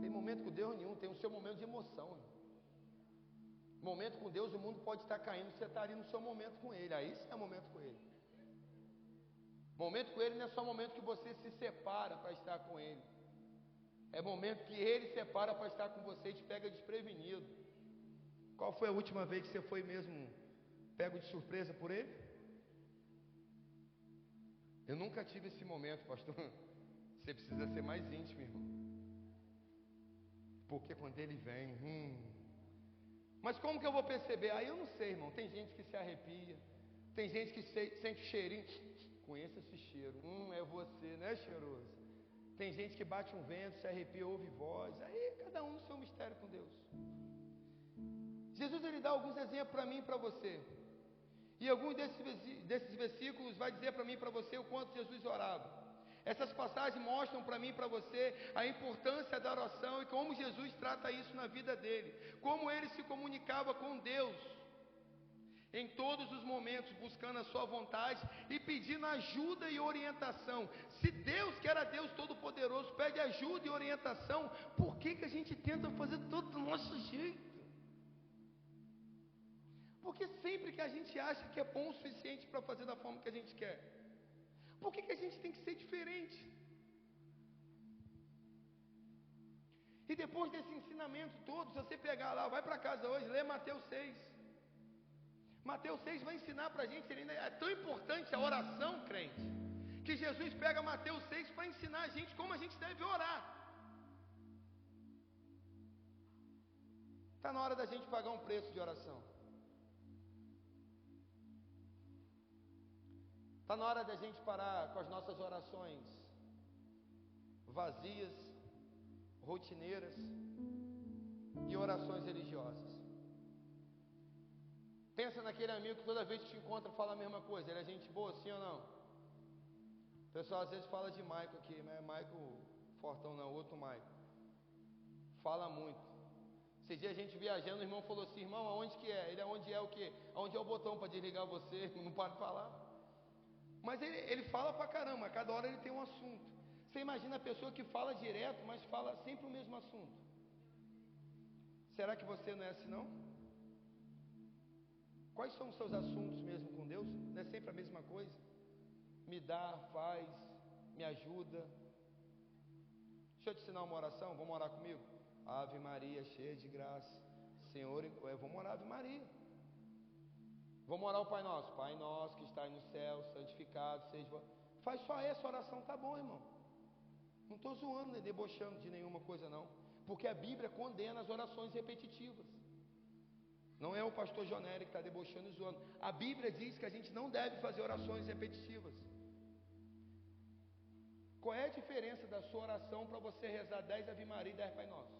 S1: Tem momento com Deus nenhum, tem o seu momento de emoção. Momento com Deus, o mundo pode estar caindo, você está ali no seu momento com Ele, aí sim é momento com Ele. Momento com Ele não é só momento que você se separa para estar com Ele. É momento que Ele separa para estar com você e te pega desprevenido. Qual foi a última vez que você foi mesmo pego de surpresa por Ele? Eu nunca tive esse momento, pastor. Você precisa ser mais íntimo, irmão. Porque quando Ele vem, Mas como que eu vou perceber? Aí eu não sei, irmão. Tem gente que se arrepia, tem gente que sente cheirinho. Conheça esse cheiro. É você, né, cheiroso? Tem gente que bate um vento, se arrepia, ouve voz. Aí cada um no seu mistério com Deus. Jesus ele dá alguns exemplos para mim e para você. E alguns desses versículos vai dizer para mim e para você o quanto Jesus orava. Essas passagens mostram para mim e para você a importância da oração e como Jesus trata isso na vida dele. Como ele se comunicava com Deus em todos os momentos, buscando a sua vontade e pedindo ajuda e orientação. Se Deus, que era Deus Todo-Poderoso, pede ajuda e orientação, por que a gente tenta fazer tudo do nosso jeito? Porque sempre que a gente acha que é bom o suficiente para fazer da forma que a gente quer, por que a gente tem que ser diferente? E depois desse ensinamento todo, se você pegar lá, vai para casa hoje, lê Mateus 6. Mateus 6 vai ensinar para a gente, é tão importante a oração, crente, que Jesus pega Mateus 6 para ensinar a gente como a gente deve orar. Está na hora da gente pagar um preço de oração. Está na hora da gente parar com as nossas orações vazias, rotineiras e orações religiosas. Pensa naquele amigo que toda vez que te encontra fala a mesma coisa. Ele é gente boa, sim ou não? O pessoal às vezes fala de Maico aqui, não é Maico Fortão não, outro Maico. Fala muito. Esse dia a gente viajando, o irmão falou assim, irmão, aonde que é? Ele, aonde é o quê? Aonde é o botão para desligar você? Não para de falar. Mas ele fala pra caramba, cada hora ele tem um assunto. Você imagina a pessoa que fala direto, mas fala sempre o mesmo assunto. Será que você não é assim não? Quais são os seus assuntos mesmo com Deus? Não é sempre a mesma coisa? Me dá, faz, me ajuda. Deixa eu te ensinar uma oração, vamos orar comigo? Ave Maria, cheia de graça, Senhor, vamos orar Ave Maria. Vamos orar o Pai Nosso. Pai Nosso que está no céu, santificado seja. Faz só essa oração, tá bom, irmão. Não estou zoando, nem debochando de nenhuma coisa não. Porque a Bíblia condena as orações repetitivas. Não é o pastor Jonério que está debochando e zoando. A Bíblia diz que a gente não deve fazer orações repetitivas. Qual é a diferença da sua oração para você rezar 10 Ave Maria e 10 Pai Nosso?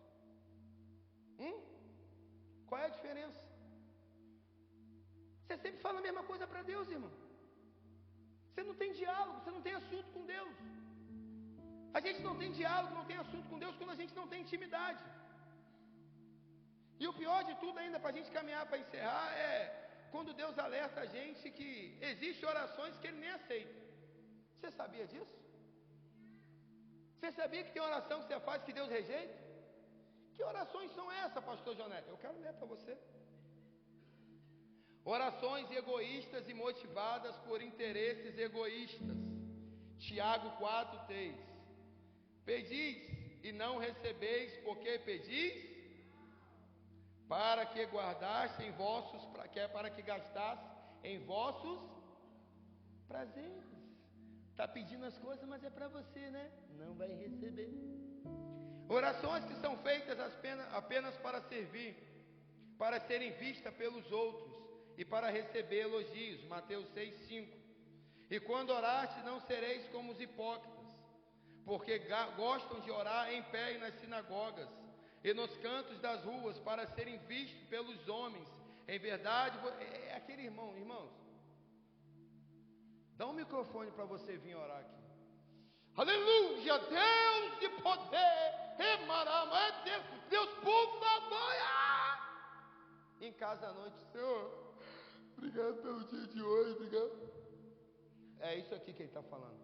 S1: Qual é a diferença? Você sempre fala a mesma coisa para Deus, irmão. Você não tem diálogo, você não tem assunto com Deus. A gente não tem diálogo, não tem assunto com Deus quando a gente não tem intimidade. E o pior de tudo ainda, para a gente caminhar para encerrar, é quando Deus alerta a gente que existem orações que Ele nem aceita. Você sabia disso? Você sabia que tem oração que você faz que Deus rejeita? Que orações são essas, pastor Jonete? Eu quero ler para você. Orações egoístas e motivadas por interesses egoístas. Tiago 4:3. Pedis e não recebeis, porque pedis para que guardasse em vossos, para que gastasse em vossos Prazeres. Está pedindo as coisas, mas é para você, né? Não vai receber. Orações que são feitas apenas para servir, para serem vistas pelos outros e para receber elogios. Mateus 6:5. E quando oraste, não sereis como os hipócritas, porque gostam de orar em pé e nas sinagogas e nos cantos das ruas para serem vistos pelos homens. Em verdade, é aquele irmãos, dá um microfone para você vir orar aqui. Aleluia, Deus de poder, Deus, por favor. Em casa à noite, Senhor, obrigado pelo dia de hoje, obrigado. É isso aqui que ele está falando.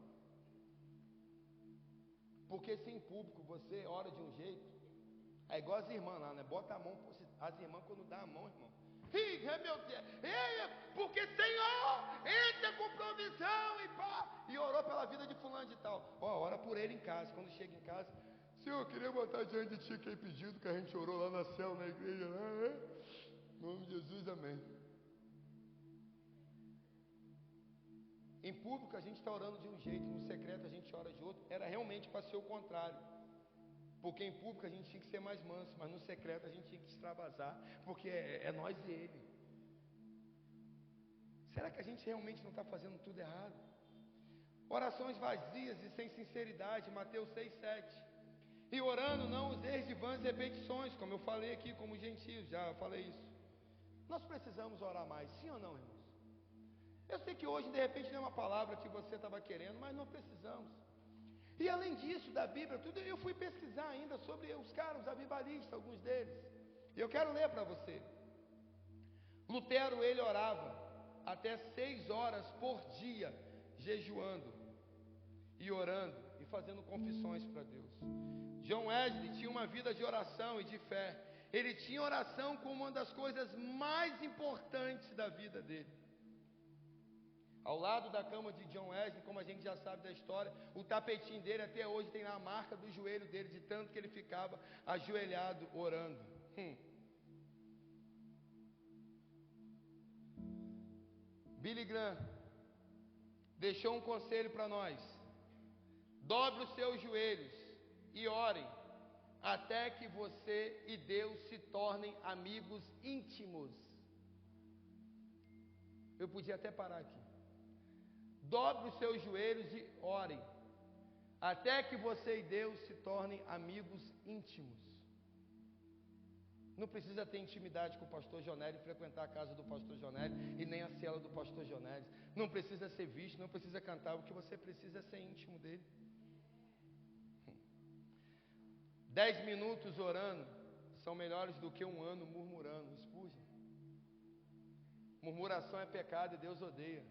S1: Porque se em público você ora de um jeito, é igual as irmãs lá, né? Bota a mão, as irmãs quando dá a mão, irmão. Meu Deus, porque Senhor, entra com provisão e pá. E orou pela vida de fulano de tal. Ora por ele em casa. Quando chega em casa, Senhor, eu queria botar diante de ti aquele pedido que a gente orou lá na célula, na igreja, né? Em nome de Jesus, amém. Em público a gente está orando de um jeito, no secreto a gente ora de outro. Era realmente para ser o contrário. Porque em público a gente tinha que ser mais manso, mas no secreto a gente tinha que extravasar, porque é nós e ele. Será que a gente realmente não está fazendo tudo errado? Orações vazias e sem sinceridade, Mateus 6:7. E orando não useis de vãs repetições, como eu falei aqui, como gentios, já falei isso. Nós precisamos orar mais, sim ou não, irmãos? Eu sei que hoje de repente não é uma palavra que você estava querendo, mas não precisamos. E além disso, da Bíblia, tudo, eu fui pesquisar ainda sobre os caras, os avivalistas, alguns deles. E eu quero ler para você. Lutero, ele orava até 6 horas por dia, jejuando e orando e fazendo confissões para Deus. John Wesley tinha uma vida de oração e de fé. Ele tinha oração como uma das coisas mais importantes da vida dele. Ao lado da cama de John Wesley, como a gente já sabe da história, o tapetinho dele até hoje tem lá a marca do joelho dele, de tanto que ele ficava ajoelhado orando. Billy Graham deixou um conselho para nós: dobre os seus joelhos e orem até que você e Deus se tornem amigos íntimos. Eu podia até parar aqui. Dobre os seus joelhos e orem até que você e Deus se tornem amigos íntimos. Não precisa ter intimidade com o pastor Jonélio, frequentar a casa do pastor Jonélio e nem a cela do pastor Jonélio. Não precisa ser visto, não precisa cantar. O que você precisa é ser íntimo dele. 10 minutos orando são melhores do que um ano murmurando. Spurgeon. Murmuração é pecado e Deus odeia.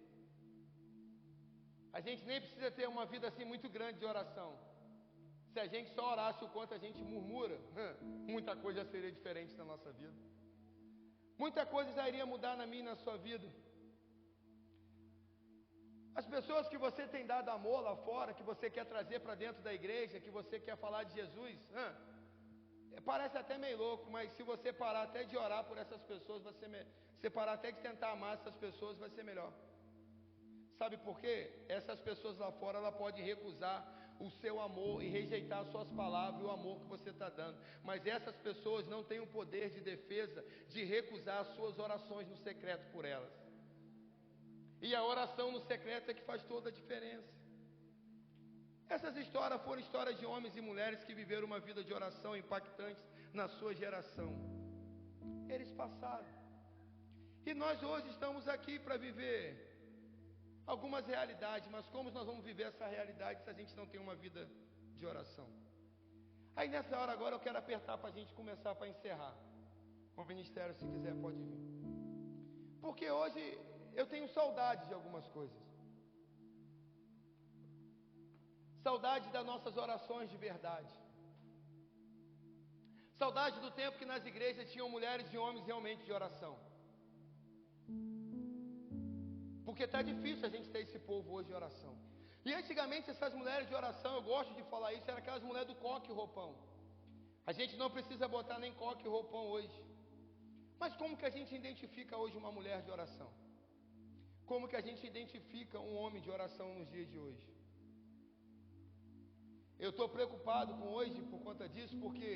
S1: A gente nem precisa ter uma vida assim muito grande de oração. Se a gente só orasse o quanto a gente murmura, muita coisa seria diferente na nossa vida. Muita coisa já iria mudar na minha e na sua vida. As pessoas que você tem dado amor lá fora, que você quer trazer para dentro da igreja, que você quer falar de Jesus, parece até meio louco, mas se você parar até de orar por essas pessoas, você parar até de tentar amar essas pessoas, vai ser melhor. Sabe por quê? Essas pessoas lá fora, ela pode recusar o seu amor e rejeitar as suas palavras e o amor que você está dando. Mas essas pessoas não têm o poder de defesa de recusar as suas orações no secreto por elas. E a oração no secreto é que faz toda a diferença. Essas histórias foram histórias de homens e mulheres que viveram uma vida de oração impactante na sua geração. Eles passaram. E nós hoje estamos aqui para viver algumas realidades, mas como nós vamos viver essa realidade se a gente não tem uma vida de oração? Aí nessa hora agora eu quero apertar para a gente começar, para encerrar. O ministério, se quiser, pode vir. Porque hoje eu tenho saudade de algumas coisas. Saudade das nossas orações de verdade. Saudade do tempo que nas igrejas tinham mulheres e homens realmente de oração. Porque está difícil a gente ter esse povo hoje de oração. E antigamente essas mulheres de oração, eu gosto de falar isso, eram aquelas mulheres do coque e roupão. A gente não precisa botar nem coque e roupão hoje. Mas como que a gente identifica hoje uma mulher de oração? Como que a gente identifica um homem de oração nos dias de hoje? Eu estou preocupado com hoje por conta disso, porque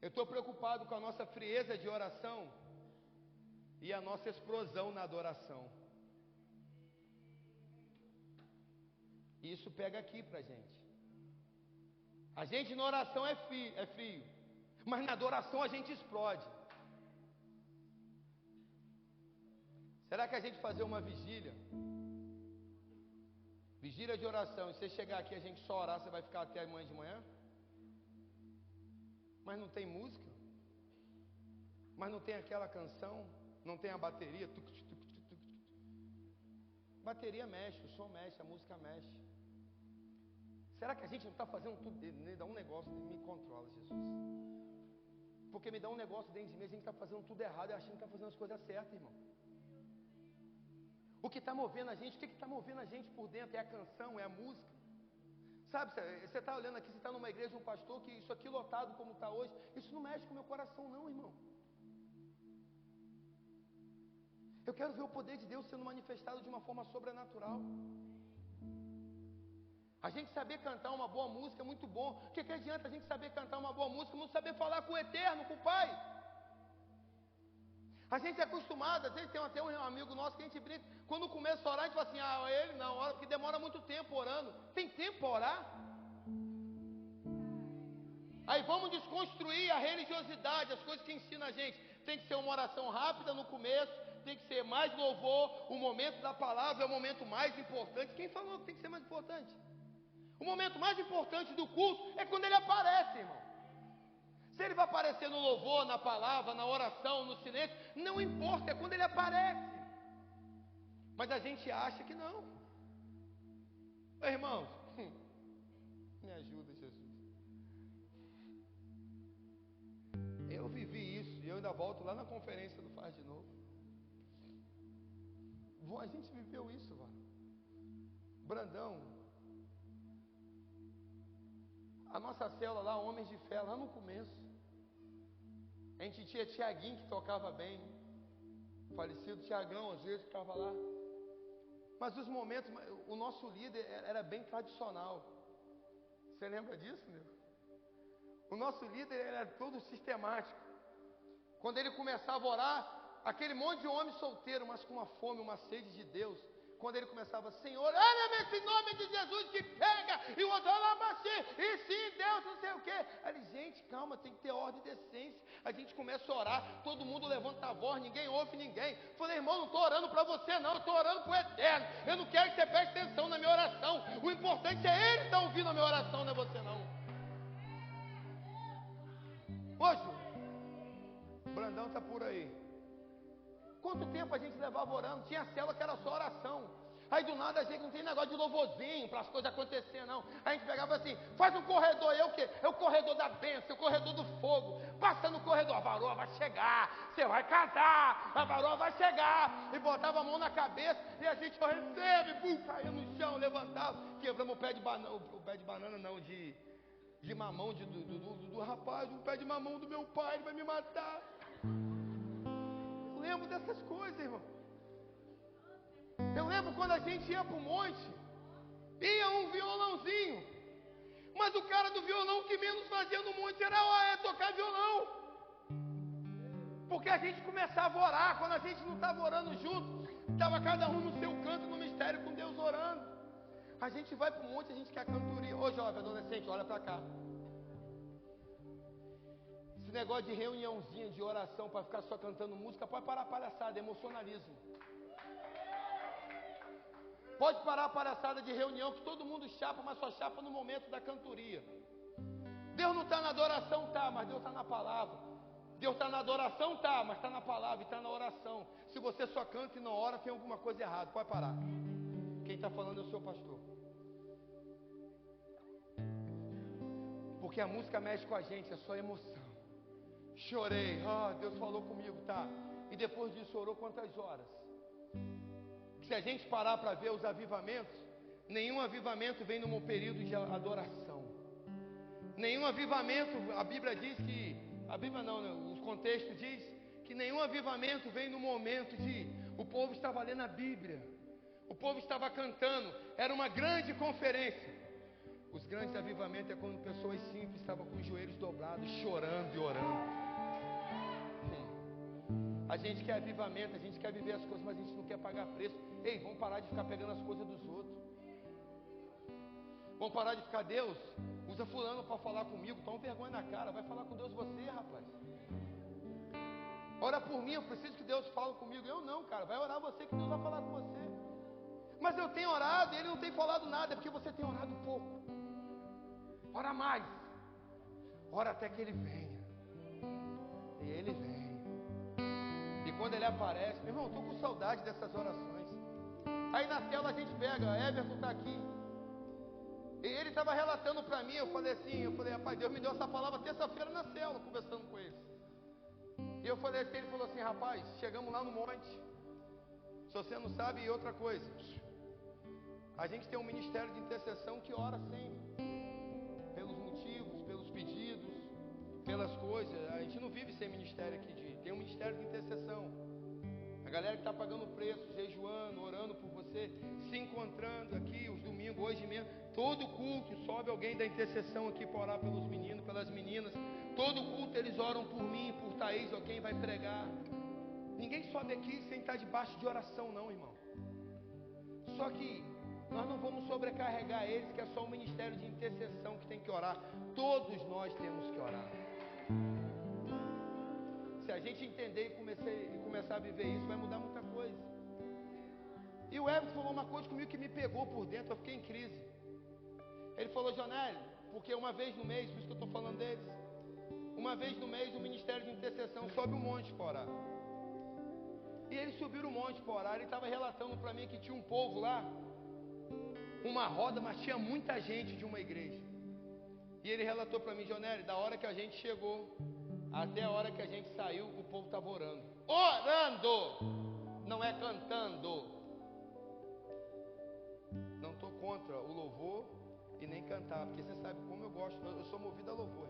S1: eu estou preocupado com a nossa frieza de oração e a nossa explosão na adoração. E isso pega aqui pra gente. A gente na oração é frio, mas na adoração a gente explode. Será que a gente fazer uma vigília de oração, e você chegar aqui a gente só orar, você vai ficar até amanhã de manhã? Mas não tem música? Mas não tem aquela canção? Não tem a bateria? Bateria mexe, o som mexe, a música mexe. Será que a gente não está fazendo tudo? Me dá um negócio, me controla, Jesus. Porque me dá um negócio dentro de mim, a gente está fazendo tudo errado e achando que está fazendo as coisas certas, irmão. O que está movendo a gente, o que está movendo a gente por dentro? É a canção, é a música. Sabe, você está olhando aqui, você está numa igreja, um pastor, que isso aqui lotado como está hoje, isso não mexe com o meu coração não, irmão. Eu quero ver o poder de Deus sendo manifestado de uma forma sobrenatural. A gente saber cantar uma boa música é muito bom. O que adianta a gente saber cantar uma boa música, não saber falar com o Eterno, com o Pai? A gente é acostumado, às vezes tem até um amigo nosso que a gente brinca, quando começa a orar, a gente fala assim, ele não ora, porque demora muito tempo orando. Tem tempo para orar? Aí vamos desconstruir a religiosidade, as coisas que ensina a gente. Tem que ser uma oração rápida no começo, tem que ser mais louvor, o momento da palavra é o momento mais importante. Quem falou que tem que ser mais importante? O momento mais importante do culto é quando ele aparece, irmão. Se ele vai aparecer no louvor, na palavra, na oração, no silêncio, não importa, é quando ele aparece. Mas a gente acha que não. Irmãos, me ajuda, Jesus. Eu vivi isso e eu ainda volto lá na conferência do Faz de Novo. A gente viveu isso, mano. Brandão, a nossa célula lá, Homens de Fé, lá no começo, a gente tinha Tiaguinho que tocava bem, falecido Tiagão, às vezes ficava lá. Mas os momentos, o nosso líder era bem tradicional. Você lembra disso, meu? O nosso líder era todo sistemático. Quando ele começava a orar, aquele monte de homem solteiro, mas com uma fome, uma sede de Deus. Quando ele começava, Senhor, olha esse nome de Jesus que pega, e o outro lá baixê, e sim, Deus, não sei o quê. Aí, gente, calma, tem que ter ordem e decência. A gente começa a orar, todo mundo levanta a voz, ninguém ouve ninguém. Falei, irmão, não estou orando para você não, eu estou orando para o Eterno. Eu não quero que você preste atenção na minha oração. O importante é Ele estar ouvindo a minha oração, não é você não. Hoje, Brandão está por aí. Quanto tempo a gente levava orando? Tinha célula que era só oração. Aí do nada a gente não tem negócio de louvorzinho para as coisas acontecerem, não. A gente pegava assim, faz um corredor, é o quê? É o corredor da bênção, é o corredor do fogo. Passa no corredor, a varoa vai chegar, você vai casar, a varoa vai chegar. E botava a mão na cabeça e a gente recebe, caía no chão, levantava, quebramos o pé de banana, não, de mamão do rapaz, o pé de mamão do meu pai, ele vai me matar. Eu lembro dessas coisas, irmão. Eu lembro quando a gente ia para o monte, ia um violãozinho, mas o cara do violão que menos fazia no monte era tocar violão, porque a gente começava a orar. Quando a gente não estava orando junto, estava cada um no seu canto, no mistério com Deus orando. A gente vai para o monte, a gente quer cantoria. Ô jovem, adolescente, olha para cá. Esse negócio de reuniãozinha de oração para ficar só cantando música, pode parar a palhaçada, emocionalismo. Pode parar a palhaçada de reunião que todo mundo chapa, mas só chapa no momento da cantoria. Deus não está na adoração, tá, mas Deus está na palavra. Deus está na adoração, tá, mas está na palavra e está na oração. Se você só canta e não ora, tem alguma coisa errada. Pode parar. Quem está falando é o seu pastor. Porque a música mexe com a gente, é só emoção. Chorei, Deus falou comigo, tá. E depois disso orou quantas horas? Se a gente parar para ver os avivamentos, nenhum avivamento vem num período de adoração. Nenhum avivamento, a Bíblia diz que, a Bíblia não, né? O contexto diz que nenhum avivamento vem no momento de o povo estava lendo a Bíblia, o povo estava cantando, era uma grande conferência. Os grandes avivamentos é quando pessoas simples estavam com os joelhos dobrados, chorando e orando. A gente quer avivamento, a gente quer viver as coisas, mas a gente não quer pagar preço. Ei, vamos parar de ficar pegando as coisas dos outros. Vamos parar de ficar, Deus, usa fulano para falar comigo, toma vergonha na cara, vai falar com Deus você, rapaz. Ora por mim, eu preciso que Deus fale comigo. Eu não, cara, vai orar você que Deus vai falar com você. Mas eu tenho orado e Ele não tem falado nada, é porque você tem orado pouco. Ora mais, ora até que Ele venha. E Ele vem. E quando Ele aparece, meu irmão, estou com saudade dessas orações. Aí na célula a gente pega, Everton está aqui. E ele estava relatando para mim, eu falei, rapaz, Deus me deu essa palavra terça-feira na célula, conversando com ele. E eu falei assim, ele falou assim, rapaz, chegamos lá no monte. Se você não sabe, outra coisa. A gente tem um ministério de intercessão que ora sempre. Pelos motivos, pelos pedidos, pelas coisas. A gente não vive sem ministério aqui. Tem um ministério de intercessão. A galera que está pagando preço, jejuando, orando por você, se encontrando aqui os domingos, hoje mesmo. Todo culto sobe alguém da intercessão aqui para orar pelos meninos, pelas meninas. Todo culto eles oram por mim, por Thaís, ou quem vai pregar. Ninguém sobe aqui sem estar debaixo de oração não, irmão. Só que nós não vamos sobrecarregar eles, que é só um ministério de intercessão que tem que orar. Todos nós temos que orar. Se a gente entender e começar a viver isso, vai mudar muita coisa. E o Everton falou uma coisa comigo que me pegou por dentro, eu fiquei em crise. Ele falou, Jonélio, porque uma vez no mês, por isso que eu estou falando deles, uma vez no mês o ministério de intercessão sobe um monte para orar. E eles subiram um monte para orar. Ele estava relatando para mim que tinha um povo lá, uma roda, mas tinha muita gente de uma igreja. E ele relatou para mim, Jonélio, da hora que a gente chegou até a hora que a gente saiu, o povo estava orando. Orando! Não é cantando. Não estou contra o louvor e nem cantar, porque você sabe como eu gosto. Eu sou movido a louvor.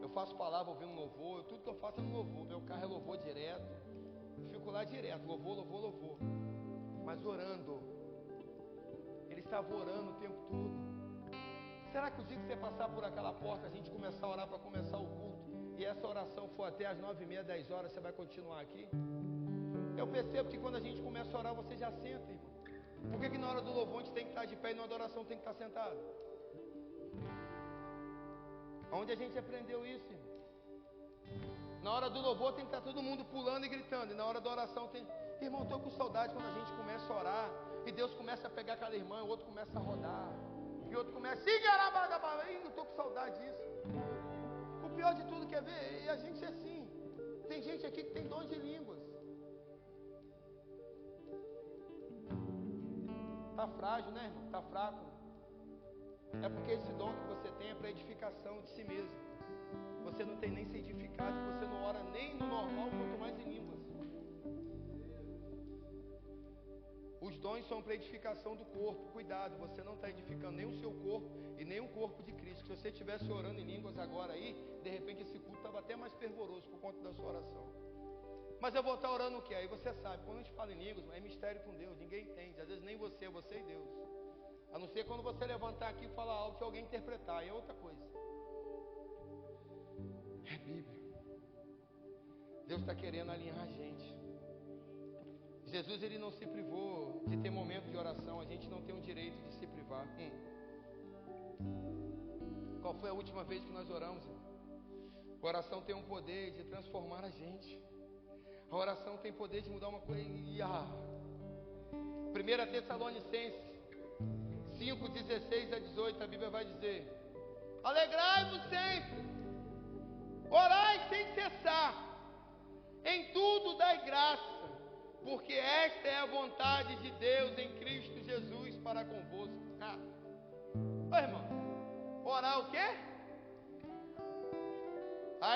S1: Eu faço palavra ouvindo louvor, tudo que eu faço é no louvor. Meu carro é louvor direto. Eu fico lá direto, louvor, louvor, louvor. Mas orando. Ele estava orando o tempo todo. Será que o dia que você passar por aquela porta, a gente começar a orar para começar o culto, e essa oração for até as 9h30, 10 horas, você vai continuar aqui? Eu percebo que quando a gente começa a orar, você já senta, irmão. Por que na hora do louvor a gente tem que estar de pé e na adoração tem que estar sentado? Onde a gente aprendeu isso, irmão? Na hora do louvor tem que estar todo mundo pulando e gritando, e na hora da oração tem... Irmão, eu estou com saudade quando a gente começa a orar, e Deus começa a pegar aquela irmã, o outro começa a rodar, e o outro começa a... Eu estou com saudade disso. O pior de tudo, quer ver? E a gente é assim. Tem gente aqui que tem dom de línguas. Está frágil, né, irmão? Está fraco. É porque esse dom que você tem é para edificação de si mesmo. Você não tem nem se edificado, você não ora nem no normal, quanto mais em línguas. Os dons são para edificação do corpo. Cuidado, você não está edificando nem o seu corpo e nem o corpo de Cristo. Se você estivesse orando em línguas agora aí, de repente esse culto estava até mais fervoroso por conta da sua oração. Mas eu vou estar orando o que? Aí você sabe, quando a gente fala em línguas, é mistério com Deus, ninguém entende. Às vezes nem você, é você e Deus. A não ser quando você levantar aqui e falar algo que alguém interpretar, aí é outra coisa. É Bíblia. Deus está querendo alinhar a gente. Jesus, ele não se privou de ter momento de oração. A gente não tem o direito de se privar. Qual foi a última vez que nós oramos? A oração tem um poder de transformar a gente. A oração tem poder de mudar uma coisa. 1 Tessalonicenses 5:16-18, a Bíblia vai dizer: alegrai-vos sempre, orai sem cessar, em tudo dai graça, porque esta é a vontade de Deus em Cristo Jesus para convosco. Ô irmão, orar o quê?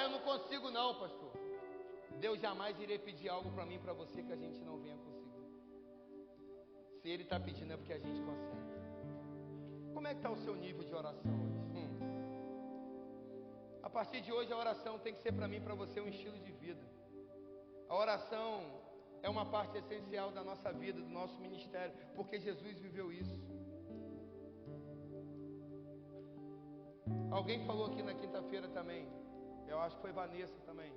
S1: Eu não consigo não, pastor. Deus jamais iria pedir algo para mim e para você que a gente não venha conseguir. Se Ele está pedindo é porque a gente consegue. Como é que está o seu nível de oração hoje? A partir de hoje a oração tem que ser para mim e para você um estilo de vida. A oração é uma parte essencial da nossa vida, do nosso ministério, porque Jesus viveu isso. Alguém falou aqui na quinta-feira também, eu acho que foi Vanessa também,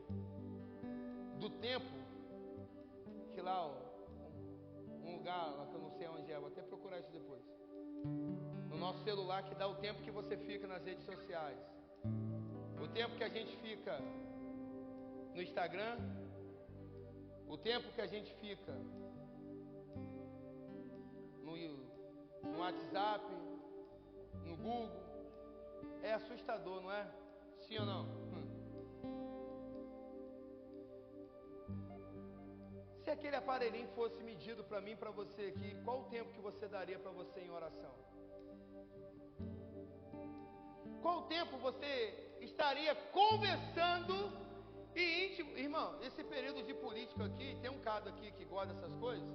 S1: do tempo que lá, ó, um lugar lá que eu não sei onde é, vou até procurar isso depois, no nosso celular, que dá o tempo que você fica nas redes sociais, o tempo que a gente fica no Instagram, o tempo que a gente fica no WhatsApp, no Google. É assustador, não é? Sim ou não? Se aquele aparelhinho fosse medido para mim, para você aqui, qual o tempo que você daria para você em oração? Qual o tempo você estaria conversando e íntimo? Irmão, esse período de política aqui, tem um caso aqui que gosta dessas coisas.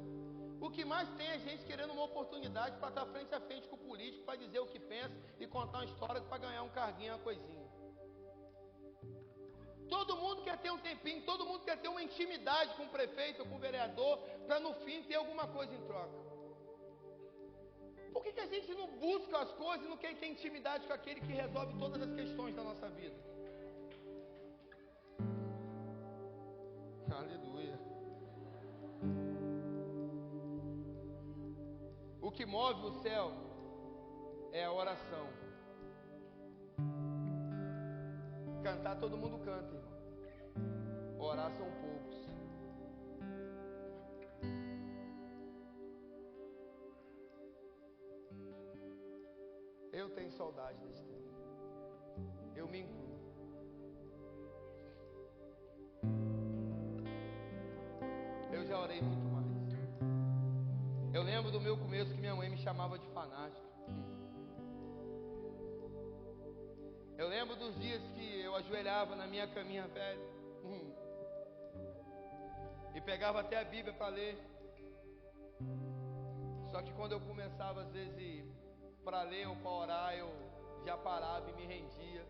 S1: O que mais tem é gente querendo uma oportunidade para estar frente a frente com o político, para dizer o que pensa e contar uma história para ganhar um carguinho, uma coisinha. Todo mundo quer ter um tempinho, todo mundo quer ter uma intimidade com o prefeito ou com o vereador, para no fim ter alguma coisa em troca. Por que a gente não busca as coisas e não quer ter intimidade com aquele que resolve todas as questões da nossa vida? Aleluia. O que move o céu é a oração. Cantar todo mundo canta, irmão. Orar são poucos. Eu tenho saudade desse tempo. Eu me incluo. Eu já orei muito mais. Eu lembro do meu começo que minha mãe me chamava de fanático. Eu lembro dos dias que eu ajoelhava na minha caminha velha e pegava até a Bíblia para ler. Só que quando eu começava às vezes para ler ou para orar, eu já parava e me rendia.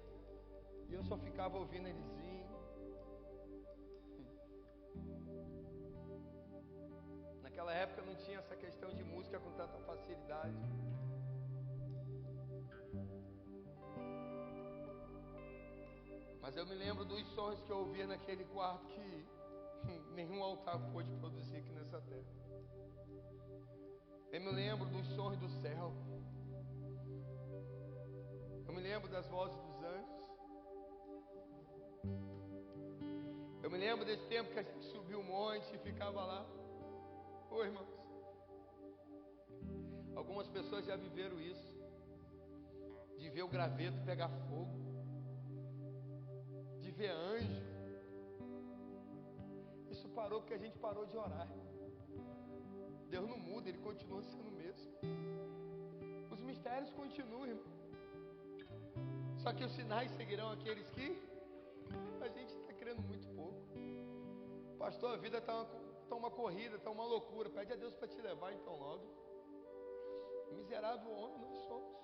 S1: E eu só ficava ouvindo eles vir. Naquela época não tinha essa questão de música com tanta facilidade. Mas eu me lembro dos sonhos que eu ouvia naquele quarto que nenhum altar pôde produzir aqui nessa terra. Eu me lembro dos sonhos do céu. Eu me lembro das vozes dos anjos. Eu me lembro desse tempo que a gente subiu o monte e ficava lá. Ô irmãos, algumas pessoas já viveram isso, de ver o graveto pegar fogo, de ver anjo. Isso parou porque a gente parou de orar. Deus não muda, Ele continua sendo o mesmo. Os mistérios continuam, irmão. Só que os sinais seguirão aqueles que a gente está crendo muito pouco. Pastor, a vida está uma corrida, está uma loucura. Pede a Deus para te levar então logo. Miserável homem nós somos.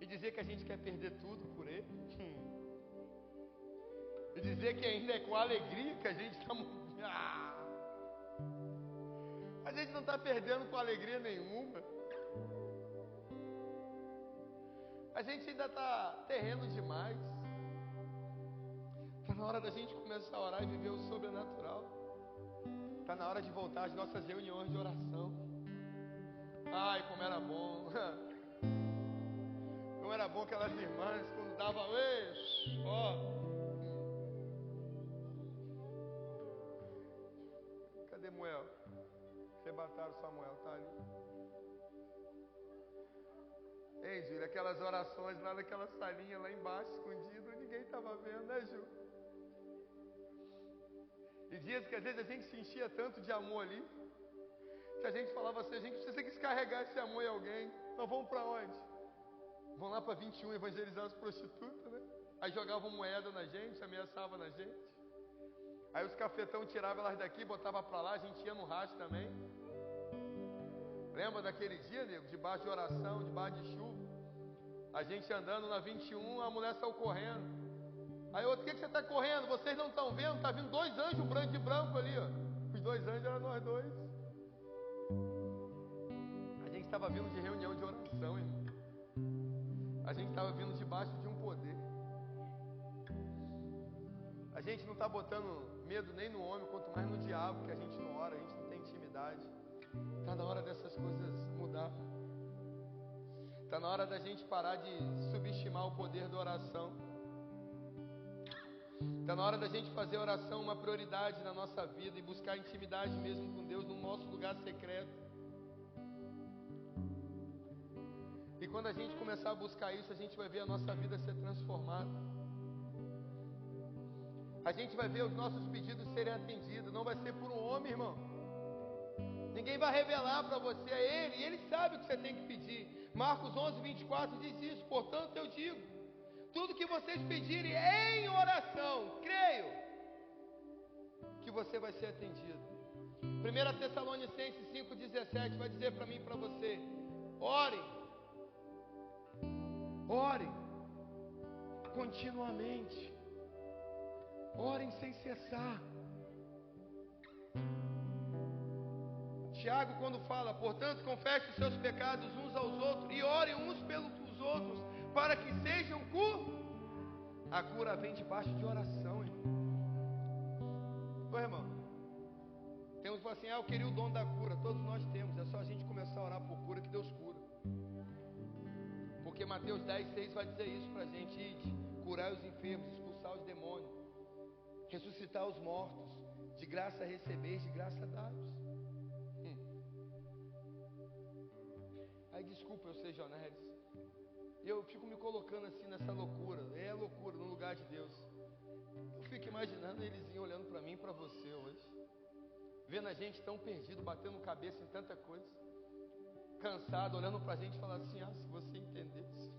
S1: E dizer que a gente quer perder tudo por Ele. E dizer que ainda é com alegria que a gente está... A gente não está perdendo com alegria nenhuma. A gente ainda está terreno demais. Está na hora da gente começar a orar e viver o sobrenatural. Está na hora de voltar às nossas reuniões de oração. Ai, como era bom. Como era bom aquelas irmãs quando davam... Ó. Cadê Moel? Arrebataram Samuel, tá ali. Ei, Júlia, aquelas orações lá naquela salinha lá embaixo, escondido, ninguém estava vendo, né, Ju? E dias que às vezes a gente se enchia tanto de amor ali, que a gente falava assim, a gente precisa descarregar esse amor em alguém. Então vamos para onde? Vão lá para 21 evangelizar as prostitutas, né? Aí jogavam moeda na gente, ameaçavam na gente. Aí os cafetão tiravam elas daqui, botavam para lá, a gente ia no rádio também. Lembra daquele dia, nego? Debaixo de oração, debaixo de chuva. A gente andando na 21, a mulher saiu correndo. Aí outro, o que você está correndo? Vocês não estão vendo? Está vindo 2 anjos branco e branco ali, ó. Os 2 anjos eram nós 2. A gente estava vindo de reunião de oração, irmão. A gente estava vindo debaixo de um poder. A gente não está botando medo nem no homem, quanto mais no diabo, que a gente não ora, a gente não tem intimidade. Está na hora dessas coisas mudar. Está na hora da gente parar de subestimar o poder da oração. Está na hora da gente fazer a oração uma prioridade na nossa vida e buscar intimidade mesmo com Deus no nosso lugar secreto. E quando a gente começar a buscar isso, a gente vai ver a nossa vida ser transformada. A gente vai ver os nossos pedidos serem atendidos. Não vai ser por um homem, irmão. Ninguém vai revelar para você, é Ele. E Ele sabe o que você tem que pedir. Marcos 11, 24 diz isso. Portanto, eu digo: tudo que vocês pedirem em oração, creio que você vai ser atendido. 1 Tessalonicenses 5,17 vai dizer para mim e para você: orem continuamente, orem sem cessar. Tiago, quando fala, portanto, confesse os seus pecados uns aos outros e orem uns pelos outros, para que sejam curados. A cura vem debaixo de oração, irmão. Ô, irmão, tem uns que falam assim: eu queria o dom da cura. Todos nós temos, é só a gente começar a orar por cura que Deus cura. Porque Mateus 10,6 vai dizer isso pra gente: ide, curar os enfermos, expulsar os demônios, ressuscitar os mortos, de graça recebeis, de graça dados. Aí desculpa eu ser Jonelis, eu fico me colocando assim nessa loucura. É loucura no lugar de Deus. Eu fico imaginando eles olhando para mim e para você hoje, vendo a gente tão perdido, batendo cabeça em tanta coisa, cansado, olhando para a gente e falando assim: se você entendesse,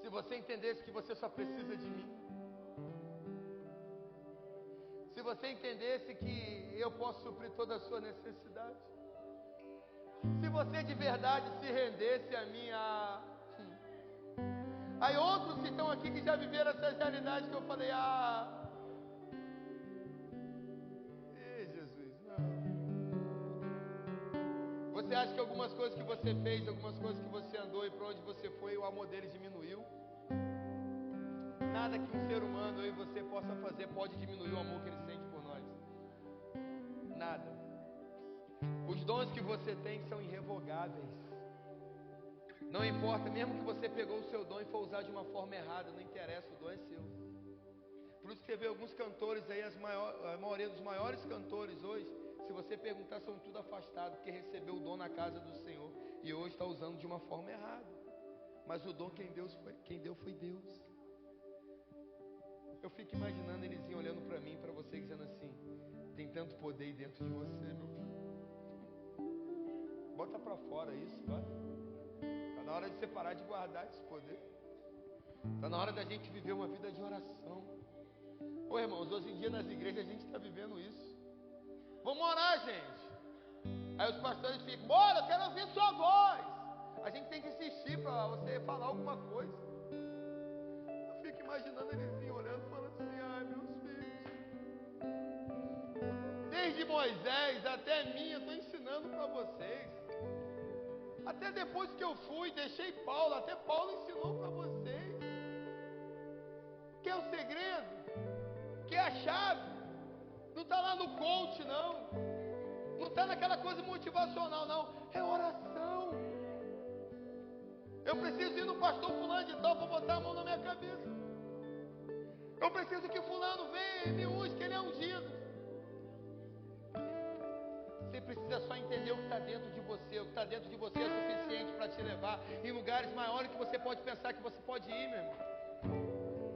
S1: se você entendesse que você só precisa de mim, se você entendesse que eu posso suprir toda a sua necessidade, se você de verdade se rendesse a mim. Aí outros que estão aqui que já viveram essas realidades que eu falei: Jesus, não. Você acha que algumas coisas que você fez, algumas coisas que você andou e para onde você foi, o amor deles diminuiu? Nada que um ser humano, eu e você, possa fazer pode diminuir o amor que ele sente por nós. Nada. Os dons que você tem são irrevogáveis. Não importa, mesmo que você pegou o seu dom e for usar de uma forma errada, não interessa, o dom é seu. Por isso que você vê alguns cantores aí, a maioria dos maiores cantores hoje, se você perguntar, são tudo afastados, porque recebeu o dom na casa do Senhor e hoje está usando de uma forma errada. Mas o dom quem deu foi Deus. Eu fico imaginando eles olhando para mim, para você, dizendo assim: tem tanto poder aí dentro de você, meu filho. Bota para fora isso, vai. Está na hora de você parar de guardar esse poder. Está na hora da gente viver uma vida de oração. Ô, irmãos, hoje em dia nas igrejas a gente está vivendo isso. Vamos orar, gente. Aí os pastores ficam: bora, eu quero ouvir sua voz. A gente tem que insistir para você falar alguma coisa. Eu fico imaginando eles olhando e falando assim: meus filhos, desde Moisés até mim, eu estou ensinando para vocês. Até depois que eu fui, deixei Paulo, até Paulo ensinou para vocês. Quer o segredo? Quer a chave? Não está lá no coach, não. Não está naquela coisa motivacional, não. É oração. Eu preciso ir no pastor fulano de tal para botar a mão na minha cabeça. Eu preciso que fulano venha e me use, que ele é ungido. Você precisa só entender o que está dentro de você. O que está dentro de você é suficiente para te levar em lugares maiores que você pode pensar que você pode ir, meu irmão.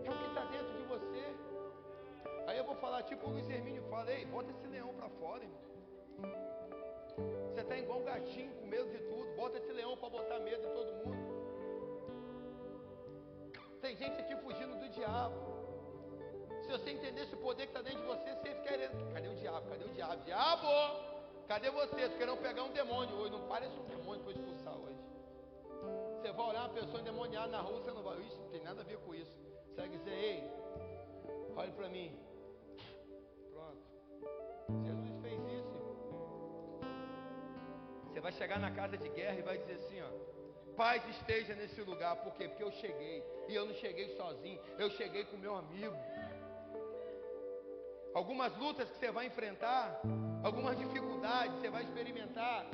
S1: É o que está dentro de você. Aí eu vou falar tipo o Luiz Hermínio fala: ei, bota esse leão para fora, irmão. Você está igual um gatinho com medo de tudo. Bota esse leão para botar medo em todo mundo. Tem gente aqui fugindo do diabo. Se você entendesse o poder que está dentro de você, você ia ficar querendo: cadê o diabo? Cadê o diabo? Diabo! Cadê você? Tô querendo pegar um demônio hoje. Não parece um demônio que eu vou expulsar hoje. Você vai olhar uma pessoa endemoniada na rua, você não vai, isso não tem nada a ver com isso. Você vai dizer, ei, olhe para mim. Pronto. Jesus fez isso. Você vai chegar na casa de guerra e vai dizer assim, ó: paz esteja nesse lugar. Por quê? Porque eu cheguei. E eu não cheguei sozinho, eu cheguei com meu amigo. Algumas lutas que você vai enfrentar, algumas dificuldades você vai experimentar,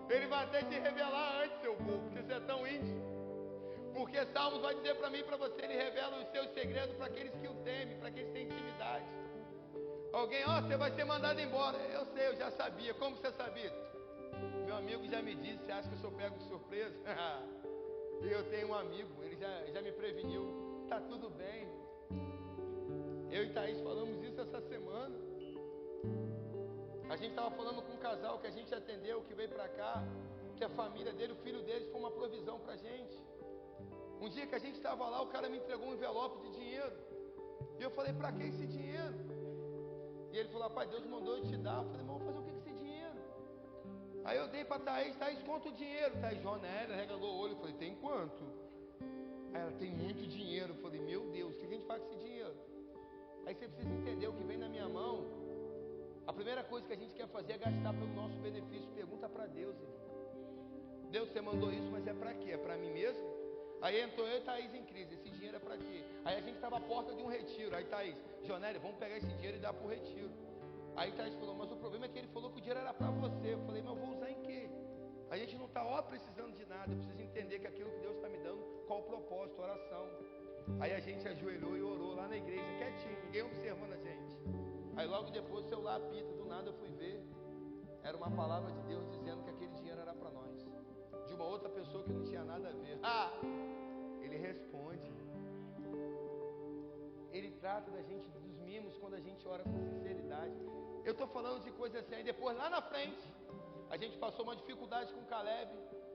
S1: Ele vai até te revelar antes, seu povo, porque você é tão íntimo. Porque Salmos vai dizer para mim e para você, Ele revela os seus segredos para aqueles que o temem, para aqueles que têm intimidade. Alguém, ó, você vai ser mandado embora. Eu sei, eu já sabia. Como você sabia? Meu amigo já me disse. Você acha que eu sou pego de surpresa? Eu tenho um amigo, ele já me preveniu. Tá tudo bem. Eu e Thaís falamos isso essa semana. A gente estava falando com um casal que a gente atendeu, que veio para cá, que a família dele, o filho deles, foi uma provisão para a gente. Um dia que a gente estava lá, o cara me entregou um envelope de dinheiro. E eu falei, para que esse dinheiro? E ele falou, pai, Deus mandou eu te dar. Eu falei, mas eu vou fazer o que com esse dinheiro? Aí eu dei para Thaís, quanto o dinheiro? Thaís, Jonélia, regalou o olho. Eu falei, tem quanto? Aí ela, tem muito dinheiro. Eu falei, meu Deus, o que a gente faz com esse dinheiro? Aí você precisa entender o que vem na minha mão. A primeira coisa que a gente quer fazer é gastar pelo nosso benefício. Pergunta para Deus, irmão. Deus, você mandou isso, mas é para quê? É para mim mesmo? Aí entrou eu e Thaís em crise. Esse dinheiro é para quê? Aí a gente estava à porta de um retiro. Aí Thaís, Jonélia, vamos pegar esse dinheiro e dar para o retiro. Aí Thaís falou, mas o problema é que ele falou que o dinheiro era para você. Eu falei, mas eu vou usar em quê? A gente não está precisando de nada. Eu preciso entender que aquilo que Deus está me dando, qual o propósito, oração. Aí a gente ajoelhou e orou lá na igreja, quietinho, ninguém observando a gente. Aí logo depois o celular apita, do nada eu fui ver. Era uma palavra de Deus dizendo que aquele dinheiro era para nós. De uma outra pessoa que não tinha nada a ver. Ele responde. Ele trata da gente, dos mimos, quando a gente ora com sinceridade. Eu estou falando de coisas assim. Aí depois lá na frente, a gente passou uma dificuldade com o Caleb,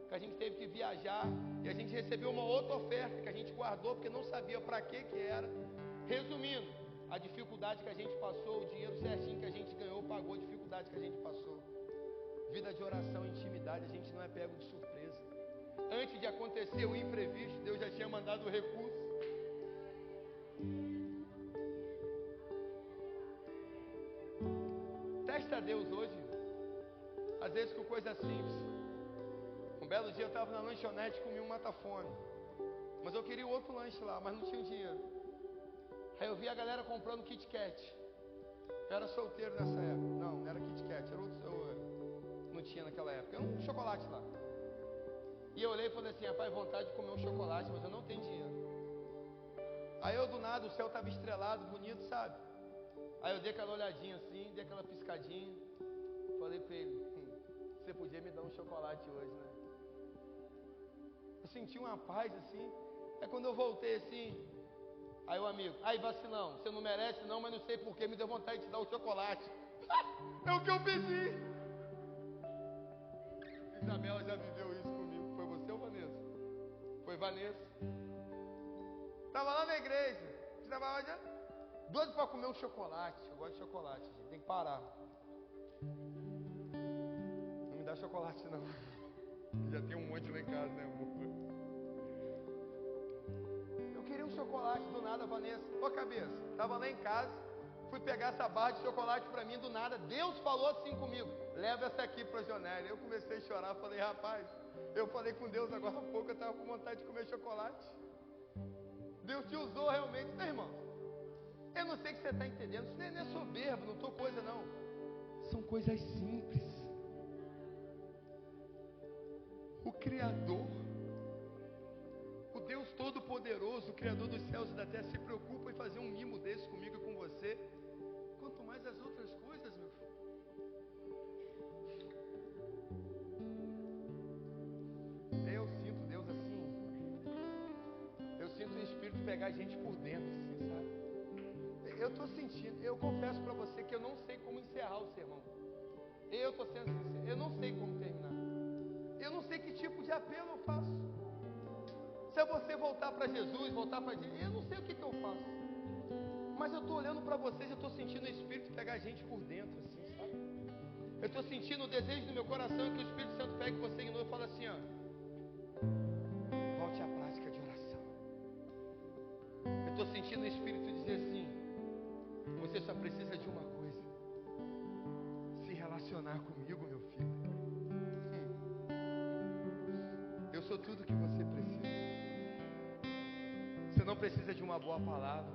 S1: que a gente teve que viajar. E a gente recebeu uma outra oferta que a gente guardou, porque não sabia para que era. Resumindo, a dificuldade que a gente passou, o dinheiro certinho que a gente ganhou, pagou a dificuldade que a gente passou. Vida de oração, intimidade, a gente não é pego de surpresa. Antes de acontecer o imprevisto, Deus já tinha mandado o recurso. Testa a Deus hoje. Às vezes com coisa simples. Um belo dia eu estava na lanchonete e comi um mata-fome. Mas eu queria outro lanche lá, mas não tinha dinheiro. Aí eu vi a galera comprando Kit Kat. Eu era solteiro nessa época. Não era Kit Kat, era outro. Não tinha naquela época. Era um chocolate lá. E eu olhei e falei assim, rapaz, vontade de comer um chocolate, mas eu não tenho dinheiro. Aí eu do nada, o céu estava estrelado, bonito, sabe? Aí eu dei aquela olhadinha assim, dei aquela piscadinha. Falei para ele, você podia me dar um chocolate hoje, né? Eu senti uma paz assim. Aí quando eu voltei assim, aí o amigo, aí vacilão, você não merece não, mas não sei porquê, me deu vontade de te dar o chocolate. É o que eu pedi. Isabela já viveu isso comigo. Foi você ou Vanessa? Foi Vanessa. Estava lá na igreja. Estava lá já doido para comer um chocolate. Eu gosto de chocolate, gente. Tem que parar. Não me dá chocolate não. Já tem um monte lá em casa, né, amor? Eu queria um chocolate, do nada, Vanessa. Ô cabeça, estava lá em casa. Fui pegar essa barra de chocolate para mim, do nada. Deus falou assim comigo: leva essa aqui para a Jonélia. Eu comecei a chorar. Falei, rapaz, eu falei com Deus agora há pouco. Eu estava com vontade de comer chocolate. Deus te usou realmente, meu irmão. Eu não sei o que você está entendendo. Isso nem é soberbo, não estou coisa não. São coisas simples. O Criador, o Deus Todo-Poderoso, o Criador dos céus e da terra, se preocupa em fazer um mimo desse comigo e com você. Quanto mais as outras coisas, meu filho. Eu sinto Deus assim. Eu sinto o Espírito pegar a gente por dentro, assim, sabe? Eu estou sentindo, eu confesso para você que eu não sei como encerrar o sermão. Eu estou sendo sincero, eu não sei como terminar. Eu não sei que tipo de apelo eu faço. Se é você voltar para Jesus, voltar para Deus, eu não sei o que eu faço. Mas eu estou olhando para vocês, eu estou sentindo o Espírito pegar a gente por dentro, assim, sabe? Eu estou sentindo o desejo do meu coração que o Espírito Santo pegue você de novo e fala assim, ó, Volte à prática de oração. Eu estou sentindo o Espírito dizer assim: você só precisa de uma coisa: se relacionar comigo, meu filho. Eu sou tudo que você precisa. Você não precisa de uma boa palavra.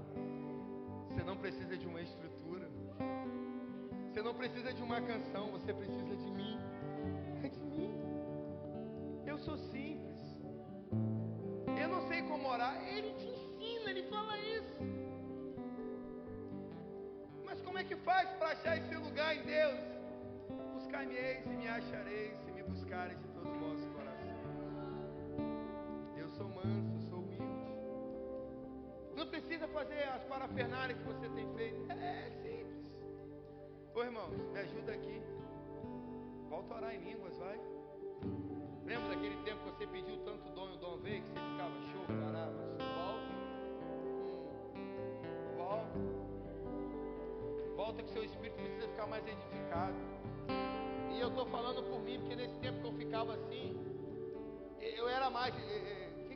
S1: Você não precisa de uma estrutura. Você não precisa de uma canção. Você precisa de mim. É de mim. Eu sou simples. Eu não sei como orar. Ele te ensina, ele fala isso. Mas como é que faz para achar esse lugar em Deus? Buscar-me-eis e me achareis, se me buscareis de todo o vosso coração. Eu sou manso, sou humilde. Não precisa fazer as parafernálias que você tem feito. É simples. Ô irmãos, me ajuda aqui. Volta a orar em línguas, vai. Lembra daquele tempo que você pediu tanto dom e o dom veio, que você ficava show, caramba? Volta. Volta que seu espírito precisa ficar mais edificado. E eu estou falando por mim, porque nesse tempo que eu ficava assim, eu era mais...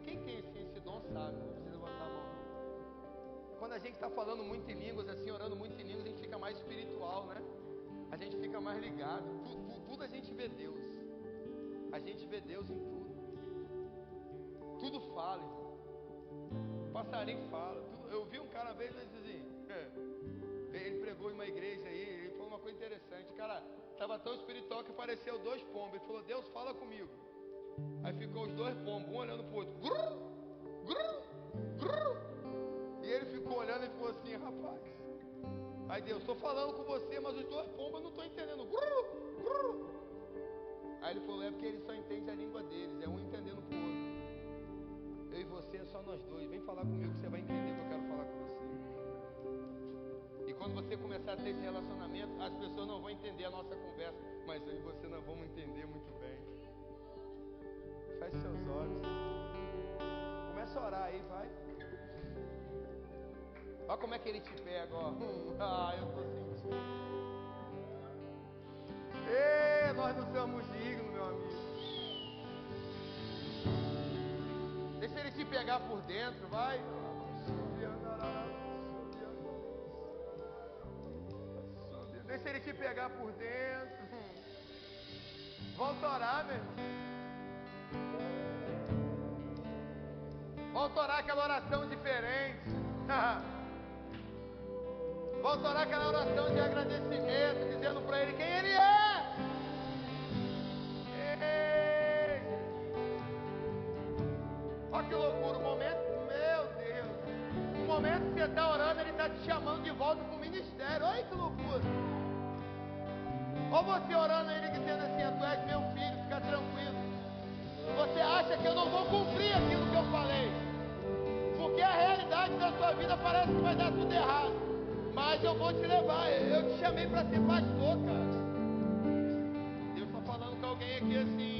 S1: Quem tem esse dom sabe, não precisa levantar a mão. Quando a gente está falando muito em línguas, assim, orando muito em línguas, a gente fica mais espiritual, né? A gente fica mais ligado. Tudo a gente vê Deus. A gente vê Deus em tudo. Tudo fala, irmão. O passarinho fala. Eu vi um cara uma vez, assim, ele pregou em uma igreja aí, ele falou uma coisa interessante. Cara, estava tão espiritual que apareceu 2 pombos. Ele falou: Deus, fala comigo. Aí ficou os 2 pombos, um olhando pro outro. Grrr, grrr, grrr. E ele ficou olhando e ficou assim: rapaz. Aí Deus, estou falando com você, mas os 2 pombos eu não estou entendendo. Grrr, grrr. Aí ele falou: é porque eles só entendem a língua deles, é um entendendo pro outro. Eu e você é só nós dois. Vem falar comigo que você vai entender o que eu quero falar com você. E quando você começar a ter esse relacionamento, as pessoas não vão entender a nossa conversa, mas eu e você nós vamos entender muito bem. Feche seus olhos. Começa a orar aí, vai. Olha como é que ele te pega, ó. Eu tô sentindo. Ei, nós não somos dignos, meu amigo. Deixa ele te pegar por dentro, vai. Deixa ele te pegar por dentro. Volta a orar, meu irmão. Volta a orar aquela oração diferente. Volta a orar aquela oração de agradecimento, dizendo para ele quem ele é. Ei. Olha que loucura, o momento, meu Deus. O momento que você está orando, ele está te chamando de volta para o ministério. Olha que loucura. Ou você orando a ele dizendo assim: tu és meu filho, fica tranquilo. Você acha que eu não vou cumprir aquilo que eu falei, porque a realidade da sua vida parece que vai dar tudo errado, mas eu vou te levar. Eu te chamei para ser pastor, cara. Deus está falando com alguém aqui assim.